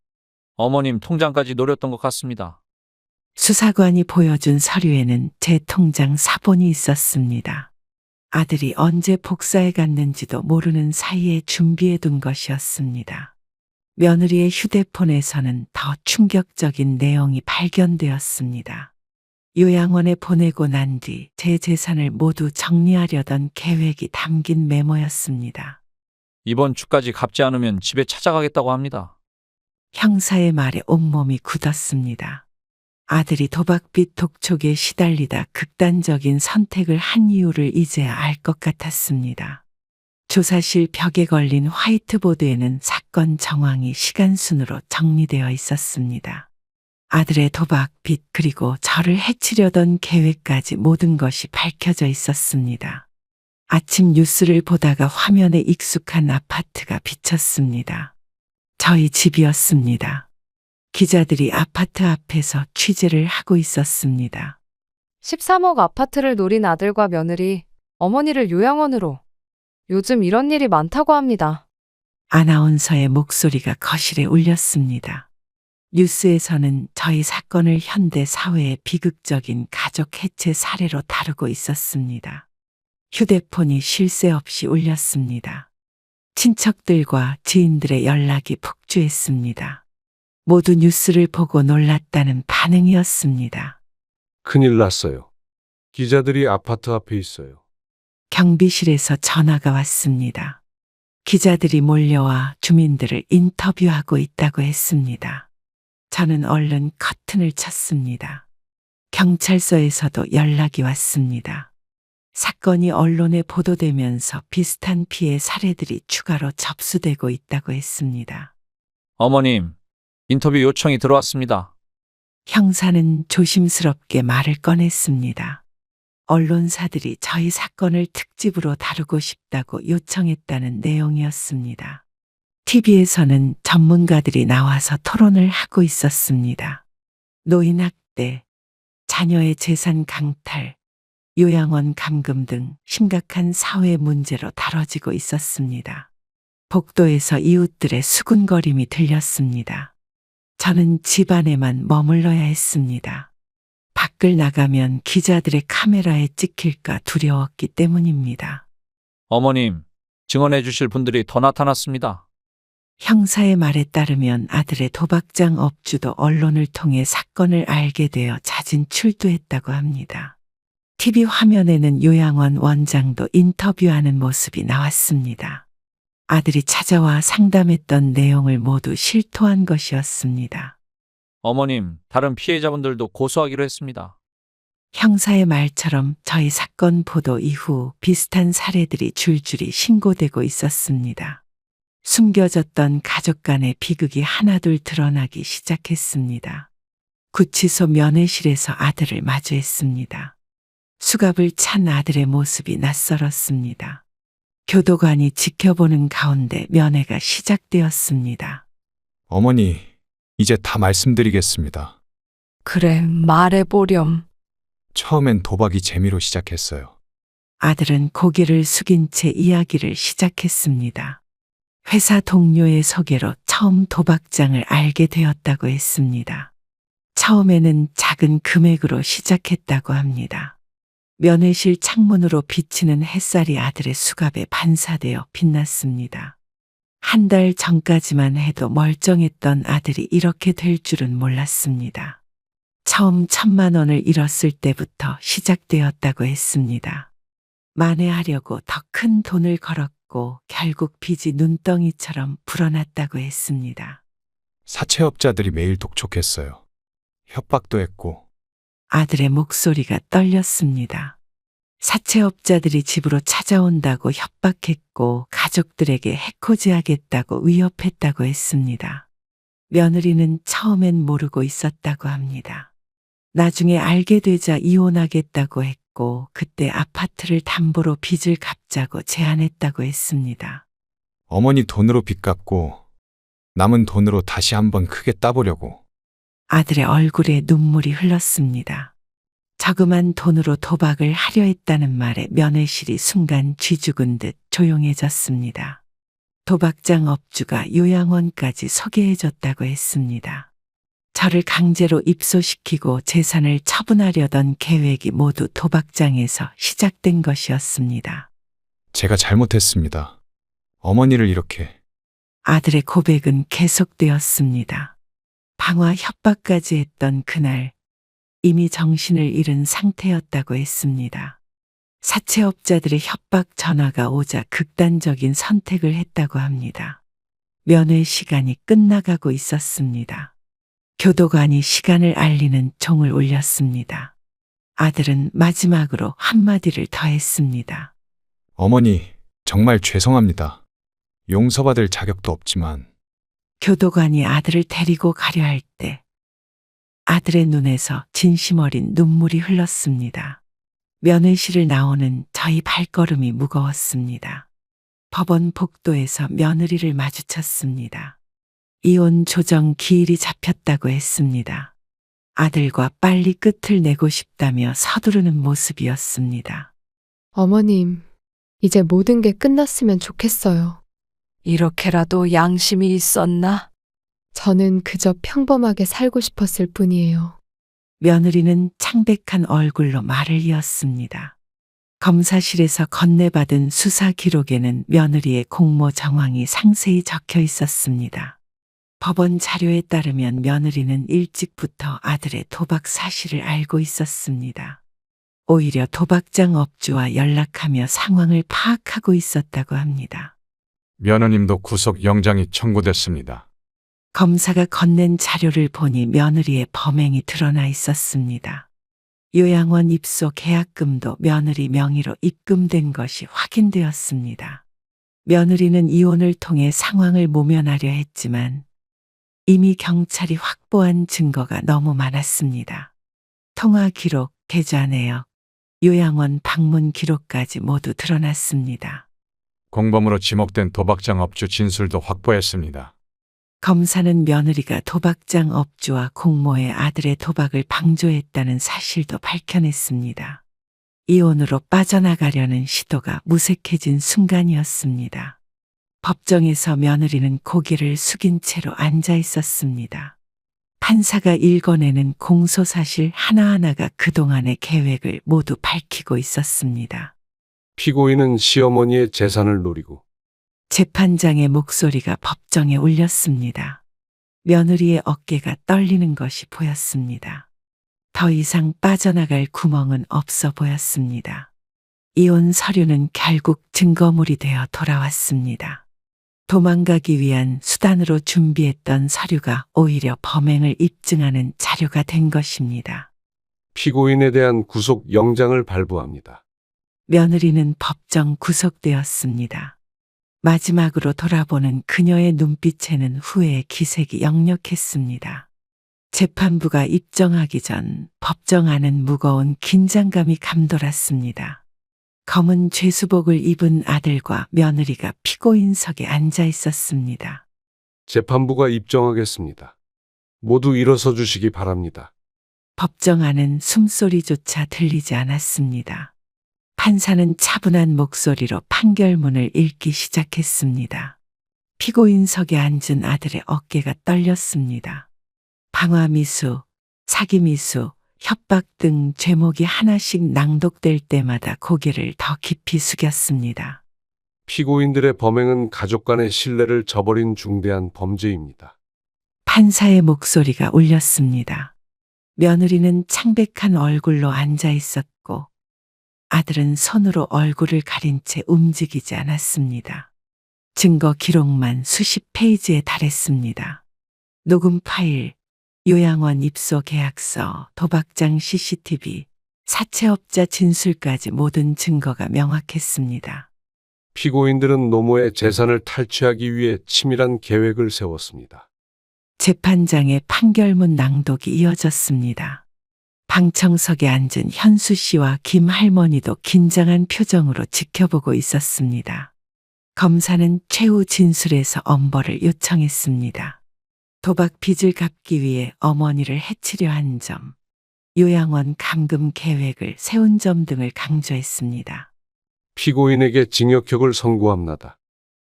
어머님 통장까지 노렸던 것 같습니다. 수사관이 보여준 서류에는 제 통장 사본이 있었습니다. 아들이 언제 복사해 갔는지도 모르는 사이에 준비해둔 것이었습니다. 며느리의 휴대폰에서는 더 충격적인 내용이 발견되었습니다. 요양원에 보내고 난 뒤 제 재산을 모두 정리하려던 계획이 담긴 메모였습니다. 이번 주까지 갚지 않으면 집에 찾아가겠다고 합니다. 형사의 말에 온몸이 굳었습니다. 아들이 도박빚 독촉에 시달리다 극단적인 선택을 한 이유를 이제야 알 것 같았습니다. 조사실 벽에 걸린 화이트보드에는 사건 정황이 시간순으로 정리되어 있었습니다. 아들의 도박빚 그리고 저를 해치려던 계획까지 모든 것이 밝혀져 있었습니다. 아침 뉴스를 보다가 화면에 익숙한 아파트가 비쳤습니다. 저희 집이었습니다. 기자들이 아파트 앞에서 취재를 하고 있었습니다. 13억 아파트를 노린 아들과 며느리, 어머니를 요양원으로. 요즘 이런 일이 많다고 합니다. 아나운서의 목소리가 거실에 울렸습니다. 뉴스에서는 저희 사건을 현대 사회의 비극적인 가족 해체 사례로 다루고 있었습니다. 휴대폰이 쉴 새 없이 울렸습니다. 친척들과 지인들의 연락이 폭주했습니다. 모두 뉴스를 보고 놀랐다는 반응이었습니다. 큰일 났어요. 기자들이 아파트 앞에 있어요. 경비실에서 전화가 왔습니다. 기자들이 몰려와 주민들을 인터뷰하고 있다고 했습니다. 저는 얼른 커튼을 쳤습니다. 경찰서에서도 연락이 왔습니다. 사건이 언론에 보도되면서 비슷한 피해 사례들이 추가로 접수되고 있다고 했습니다. 어머님, 인터뷰 요청이 들어왔습니다. 형사는 조심스럽게 말을 꺼냈습니다. 언론사들이 저희 사건을 특집으로 다루고 싶다고 요청했다는 내용이었습니다. TV에서는 전문가들이 나와서 토론을 하고 있었습니다. 노인 학대, 자녀의 재산 강탈, 요양원 감금 등 심각한 사회 문제로 다뤄지고 있었습니다. 복도에서 이웃들의 수군거림이 들렸습니다. 저는 집 안에만 머물러야 했습니다. 밖을 나가면 기자들의 카메라에 찍힐까 두려웠기 때문입니다. 어머님, 증언해 주실 분들이 더 나타났습니다. 형사의 말에 따르면 아들의 도박장 업주도 언론을 통해 사건을 알게 되어 자진 출두했다고 합니다. TV 화면에는 요양원 원장도 인터뷰하는 모습이 나왔습니다. 아들이 찾아와 상담했던 내용을 모두 실토한 것이었습니다. 어머님, 다른 피해자분들도 고소하기로 했습니다. 형사의 말처럼 저희 사건 보도 이후 비슷한 사례들이 줄줄이 신고되고 있었습니다. 숨겨졌던 가족 간의 비극이 하나둘 드러나기 시작했습니다. 구치소 면회실에서 아들을 마주했습니다. 수갑을 찬 아들의 모습이 낯설었습니다. 교도관이 지켜보는 가운데 면회가 시작되었습니다. 어머니, 이제 다 말씀드리겠습니다. 그래, 말해보렴. 처음엔 도박이 재미로 시작했어요. 아들은 고개를 숙인 채 이야기를 시작했습니다. 회사 동료의 소개로 처음 도박장을 알게 되었다고 했습니다. 처음에는 작은 금액으로 시작했다고 합니다. 면회실 창문으로 비치는 햇살이 아들의 수갑에 반사되어 빛났습니다. 한 달 전까지만 해도 멀쩡했던 아들이 이렇게 될 줄은 몰랐습니다. 처음 1,000만 원을 잃었을 때부터 시작되었다고 했습니다. 만회하려고 더 큰 돈을 걸었고 결국 빚이 눈덩이처럼 불어났다고 했습니다. 사채업자들이 매일 독촉했어요. 협박도 했고. 아들의 목소리가 떨렸습니다. 사채업자들이 집으로 찾아온다고 협박했고 가족들에게 해코지하겠다고 위협했다고 했습니다. 며느리는 처음엔 모르고 있었다고 합니다. 나중에 알게 되자 이혼하겠다고 했고 그때 아파트를 담보로 빚을 갚자고 제안했다고 했습니다. 어머니 돈으로 빚 갚고 남은 돈으로 다시 한번 크게 따보려고. 아들의 얼굴에 눈물이 흘렀습니다. 자그만 돈으로 도박을 하려 했다는 말에 면회실이 순간 쥐죽은 듯 조용해졌습니다. 도박장 업주가 요양원까지 소개해줬다고 했습니다. 저를 강제로 입소시키고 재산을 처분하려던 계획이 모두 도박장에서 시작된 것이었습니다. 제가 잘못했습니다. 어머니를 이렇게. 아들의 고백은 계속되었습니다. 방화 협박까지 했던 그날 이미 정신을 잃은 상태였다고 했습니다. 사채업자들의 협박 전화가 오자 극단적인 선택을 했다고 합니다. 면회 시간이 끝나가고 있었습니다. 교도관이 시간을 알리는 종을 울렸습니다. 아들은 마지막으로 한마디를 더 했습니다. 어머니, 정말 죄송합니다. 용서받을 자격도 없지만. 교도관이 아들을 데리고 가려 할 때 아들의 눈에서 진심 어린 눈물이 흘렀습니다. 면회실을 나오는 저희 발걸음이 무거웠습니다. 법원 복도에서 며느리를 마주쳤습니다. 이혼 조정 기일이 잡혔다고 했습니다. 아들과 빨리 끝을 내고 싶다며 서두르는 모습이었습니다. 어머님, 이제 모든 게 끝났으면 좋겠어요. 이렇게라도 양심이 있었나? 저는 그저 평범하게 살고 싶었을 뿐이에요. 며느리는 창백한 얼굴로 말을 이었습니다. 검사실에서 건네받은 수사 기록에는 며느리의 공모 정황이 상세히 적혀 있었습니다. 법원 자료에 따르면 며느리는 일찍부터 아들의 도박 사실을 알고 있었습니다. 오히려 도박장 업주와 연락하며 상황을 파악하고 있었다고 합니다. 며느님도 구속 영장이 청구됐습니다. 검사가 건넨 자료를 보니 며느리의 범행이 드러나 있었습니다. 요양원 입소 계약금도 며느리 명의로 입금된 것이 확인되었습니다. 며느리는 이혼을 통해 상황을 모면하려 했지만 이미 경찰이 확보한 증거가 너무 많았습니다. 통화 기록, 계좌 내역, 요양원 방문 기록까지 모두 드러났습니다. 공범으로 지목된 도박장 업주 진술도 확보했습니다. 검사는 며느리가 도박장 업주와 공모해 아들의 도박을 방조했다는 사실도 밝혀냈습니다. 이혼으로 빠져나가려는 시도가 무색해진 순간이었습니다. 법정에서 며느리는 고개를 숙인 채로 앉아 있었습니다. 판사가 읽어내는 공소사실 하나하나가 그동안의 계획을 모두 밝히고 있었습니다. 피고인은 시어머니의 재산을 노리고 재판장의 목소리가 법정에 울렸습니다. 며느리의 어깨가 떨리는 것이 보였습니다. 더 이상 빠져나갈 구멍은 없어 보였습니다. 이혼 서류는 결국 증거물이 되어 돌아왔습니다. 도망가기 위한 수단으로 준비했던 서류가 오히려 범행을 입증하는 자료가 된 것입니다. 피고인에 대한 구속 영장을 발부합니다. 며느리는 법정 구속되었습니다. 마지막으로 돌아보는 그녀의 눈빛에는 후회의 기색이 역력했습니다. 재판부가 입정하기 전 법정 안은 무거운 긴장감이 감돌았습니다. 검은 죄수복을 입은 아들과 며느리가 피고인석에 앉아 있었습니다. 재판부가 입정하겠습니다. 모두 일어서 주시기 바랍니다. 법정 안은 숨소리조차 들리지 않았습니다. 판사는 차분한 목소리로 판결문을 읽기 시작했습니다. 피고인석에 앉은 아들의 어깨가 떨렸습니다. 방화미수, 사기미수, 협박 등 죄목이 하나씩 낭독될 때마다 고개를 더 깊이 숙였습니다. 피고인들의 범행은 가족 간의 신뢰를 저버린 중대한 범죄입니다. 판사의 목소리가 울렸습니다. 며느리는 창백한 얼굴로 앉아 있었고 아들은 손으로 얼굴을 가린 채 움직이지 않았습니다. 증거 기록만 수십 페이지에 달했습니다. 녹음 파일, 요양원 입소 계약서, 도박장 CCTV, 사채업자 진술까지 모든 증거가 명확했습니다. 피고인들은 노모의 재산을 탈취하기 위해 치밀한 계획을 세웠습니다. 재판장의 판결문 낭독이 이어졌습니다. 방청석에 앉은 현수 씨와 김 할머니도 긴장한 표정으로 지켜보고 있었습니다. 검사는 최후 진술에서 엄벌을 요청했습니다. 도박 빚을 갚기 위해 어머니를 해치려 한 점, 요양원 감금 계획을 세운 점 등을 강조했습니다. 피고인에게 징역형을 선고합니다.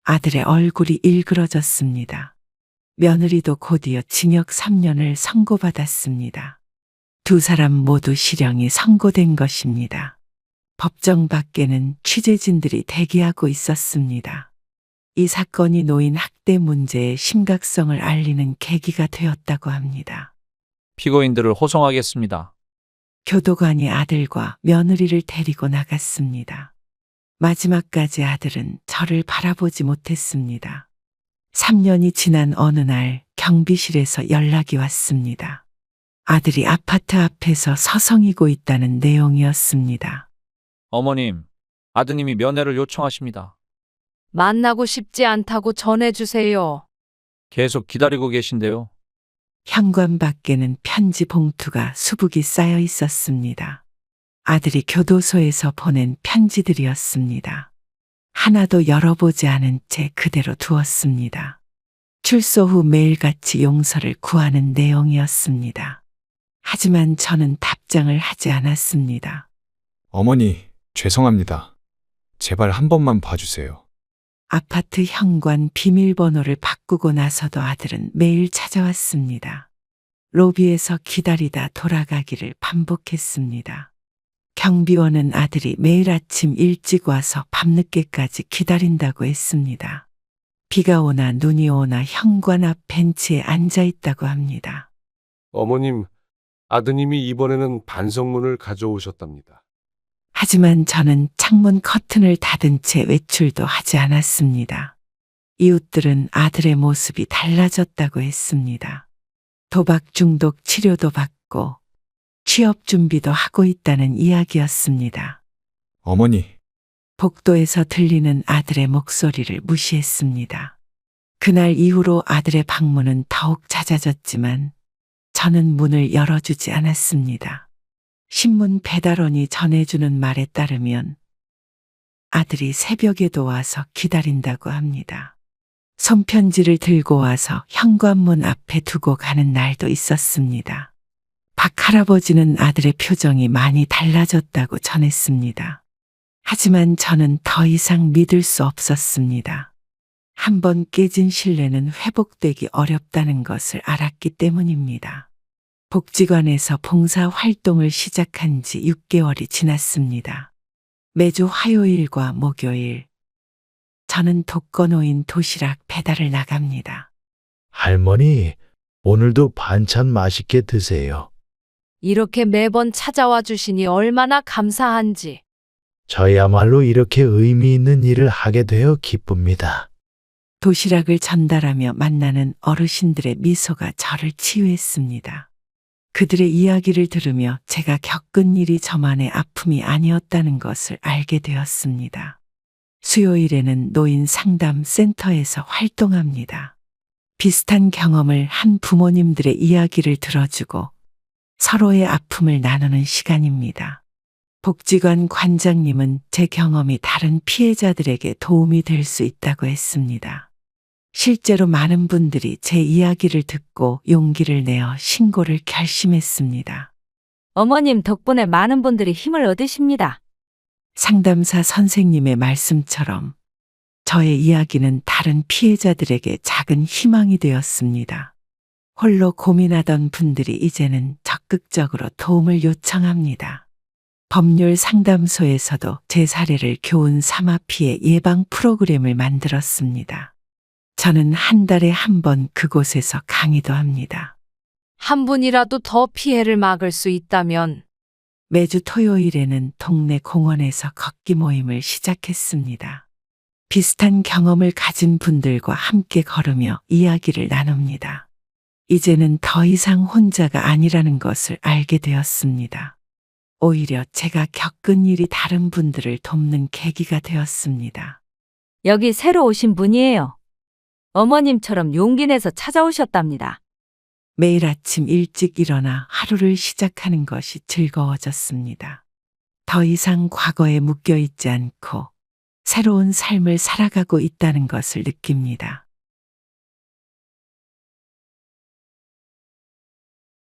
아들의 얼굴이 일그러졌습니다. 며느리도 곧이어 징역 3년을 선고받았습니다. 두 사람 모두 실형이 선고된 것입니다. 법정 밖에는 취재진들이 대기하고 있었습니다. 이 사건이 노인 학대 문제의 심각성을 알리는 계기가 되었다고 합니다. 피고인들을 호송하겠습니다. 교도관이 아들과 며느리를 데리고 나갔습니다. 마지막까지 아들은 저를 바라보지 못했습니다. 3년이 지난 어느 날 경비실에서 연락이 왔습니다. 아들이 아파트 앞에서 서성이고 있다는 내용이었습니다. 어머님, 아드님이 면회를 요청하십니다. 만나고 싶지 않다고 전해주세요. 계속 기다리고 계신데요. 현관 밖에는 편지 봉투가 수북이 쌓여 있었습니다. 아들이 교도소에서 보낸 편지들이었습니다. 하나도 열어보지 않은 채 그대로 두었습니다. 출소 후 매일같이 용서를 구하는 내용이었습니다. 하지만 저는 답장을 하지 않았습니다. 어머니, 죄송합니다. 제발 한 번만 봐주세요. 아파트 현관 비밀번호를 바꾸고 나서도 아들은 매일 찾아왔습니다. 로비에서 기다리다 돌아가기를 반복했습니다. 경비원은 아들이 매일 아침 일찍 와서 밤늦게까지 기다린다고 했습니다. 비가 오나 눈이 오나 현관 앞 벤치에 앉아 있다고 합니다. 어머님, 아드님이 이번에는 반성문을 가져오셨답니다. 하지만 저는 창문 커튼을 닫은 채 외출도 하지 않았습니다. 이웃들은 아들의 모습이 달라졌다고 했습니다. 도박 중독 치료도 받고 취업 준비도 하고 있다는 이야기였습니다. 어머니, 복도에서 들리는 아들의 목소리를 무시했습니다. 그날 이후로 아들의 방문은 더욱 잦아졌지만 저는 문을 열어주지 않았습니다. 신문 배달원이 전해주는 말에 따르면 아들이 새벽에도 와서 기다린다고 합니다. 손편지를 들고 와서 현관문 앞에 두고 가는 날도 있었습니다. 박 할아버지는 아들의 표정이 많이 달라졌다고 전했습니다. 하지만 저는 더 이상 믿을 수 없었습니다. 한번 깨진 신뢰는 회복되기 어렵다는 것을 알았기 때문입니다. 복지관에서 봉사 활동을 시작한 지 6개월이 지났습니다. 매주 화요일과 목요일, 저는 독거노인 도시락 배달을 나갑니다. 할머니, 오늘도 반찬 맛있게 드세요. 이렇게 매번 찾아와 주시니 얼마나 감사한지. 저야말로 이렇게 의미 있는 일을 하게 되어 기쁩니다. 도시락을 전달하며 만나는 어르신들의 미소가 저를 치유했습니다. 그들의 이야기를 들으며 제가 겪은 일이 저만의 아픔이 아니었다는 것을 알게 되었습니다. 수요일에는 노인 상담 센터에서 활동합니다. 비슷한 경험을 한 부모님들의 이야기를 들어주고 서로의 아픔을 나누는 시간입니다. 복지관 관장님은 제 경험이 다른 피해자들에게 도움이 될 수 있다고 했습니다. 실제로 많은 분들이 제 이야기를 듣고 용기를 내어 신고를 결심했습니다. 어머님 덕분에 많은 분들이 힘을 얻으십니다. 상담사 선생님의 말씀처럼 저의 이야기는 다른 피해자들에게 작은 희망이 되었습니다. 홀로 고민하던 분들이 이제는 적극적으로 도움을 요청합니다. 법률 상담소에서도 제 사례를 교훈 삼아 피해 예방 프로그램을 만들었습니다. 저는 한 달에 한 번 그곳에서 강의도 합니다. 한 분이라도 더 피해를 막을 수 있다면 매주 토요일에는 동네 공원에서 걷기 모임을 시작했습니다. 비슷한 경험을 가진 분들과 함께 걸으며 이야기를 나눕니다. 이제는 더 이상 혼자가 아니라는 것을 알게 되었습니다. 오히려 제가 겪은 일이 다른 분들을 돕는 계기가 되었습니다. 여기 새로 오신 분이에요. 어머님처럼 용기 내서 찾아오셨답니다. 매일 아침 일찍 일어나 하루를 시작하는 것이 즐거워졌습니다. 더 이상 과거에 묶여 있지 않고 새로운 삶을 살아가고 있다는 것을 느낍니다.